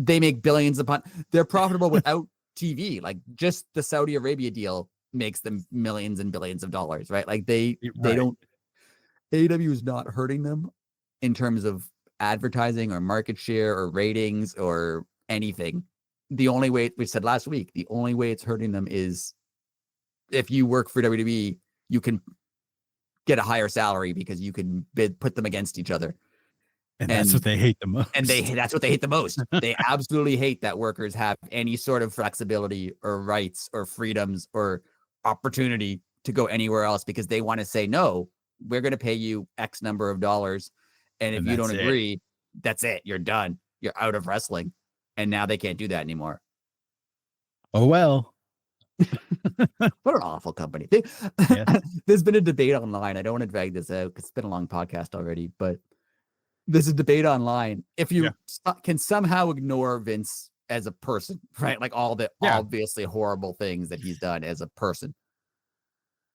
they make billions upon, they're profitable without TV. Like just the Saudi Arabia deal makes them millions and billions of dollars, right? Like they don't, AEW is not hurting them in terms of advertising or market share or ratings or anything. The only way, we said last week, the only way it's hurting them is if you work for WWE, you can get a higher salary because you can put them against each other. And that's what they hate the most. And that's what they hate the most. They absolutely hate that workers have any sort of flexibility or rights or freedoms or opportunity to go anywhere else because they want to say, no, we're going to pay you X number of dollars. And if you don't agree, that's it. You're done. You're out of wrestling. And now they can't do that anymore. Oh, well. What an awful company. There's been a debate online. I don't want to drag this out because it's been a long podcast already, but there's a debate online. If you can somehow ignore Vince as a person, right? Like all the obviously horrible things that he's done as a person.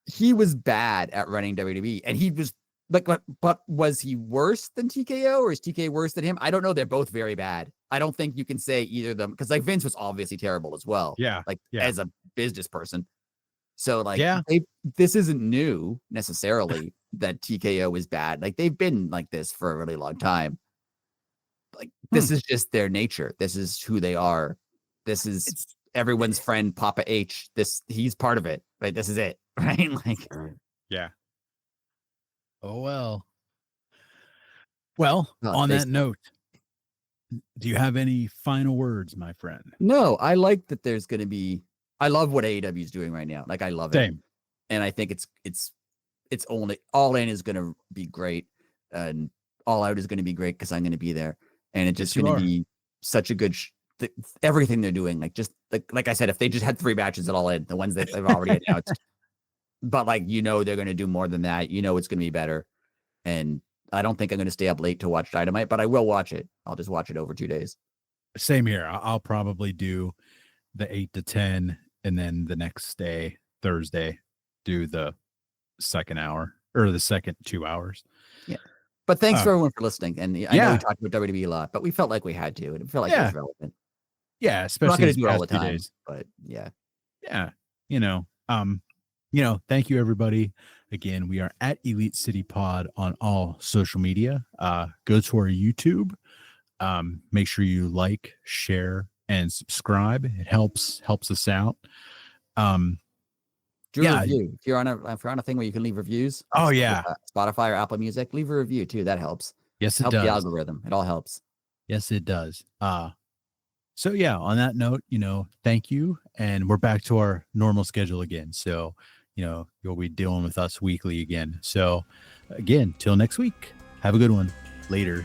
He was bad at running WWE and he was like, but was he worse than TKO or is TK worse than him? I don't know. They're both very bad. I don't think you can say either of them because like Vince was obviously terrible as well. As a business person. So like, this isn't new necessarily that TKO is bad. Like they've been like this for a really long time. Like this is just their nature. This is who they are. This is everyone's friend, Papa H. He's part of it. Right. This is it. Right. Like, oh, well. Well, on that note, do you have any final words, my friend? No, I like that there's going to be, I love what AEW is doing right now. Like I love it. And I think it's only All In is going to be great and All Out is going to be great because I'm going to be there. And it's just going to be such a good, everything they're doing. Like just like I said, if they just had 3 matches at All In, the ones that they've already announced, but like, they're going to do more than that. It's going to be better. And I don't think I'm going to stay up late to watch Dynamite, but I will watch it. I'll just watch it over 2 days. Same here. I'll probably do the 8 to 10 and then the next day, Thursday, do the second hour or the second 2 hours. Yeah. But thanks for everyone for listening. And I know we talked about WWE a lot, but we felt like we had to, and it felt like it was relevant. Yeah. Especially we're not going to do it all the time, days. But yeah. Thank you everybody. Again, we are at Elite City Pod on all social media. Go to our YouTube. Make sure you like, share, and subscribe. It helps us out. Review. If you're on a thing where you can leave reviews. Spotify or Apple Music, leave a review too. That helps. Yes, it does. The algorithm. It all helps. Yes, it does. So yeah, on that note, thank you. And we're back to our normal schedule again. So, you'll be dealing with us weekly again. So again, till next week, have a good one. Later.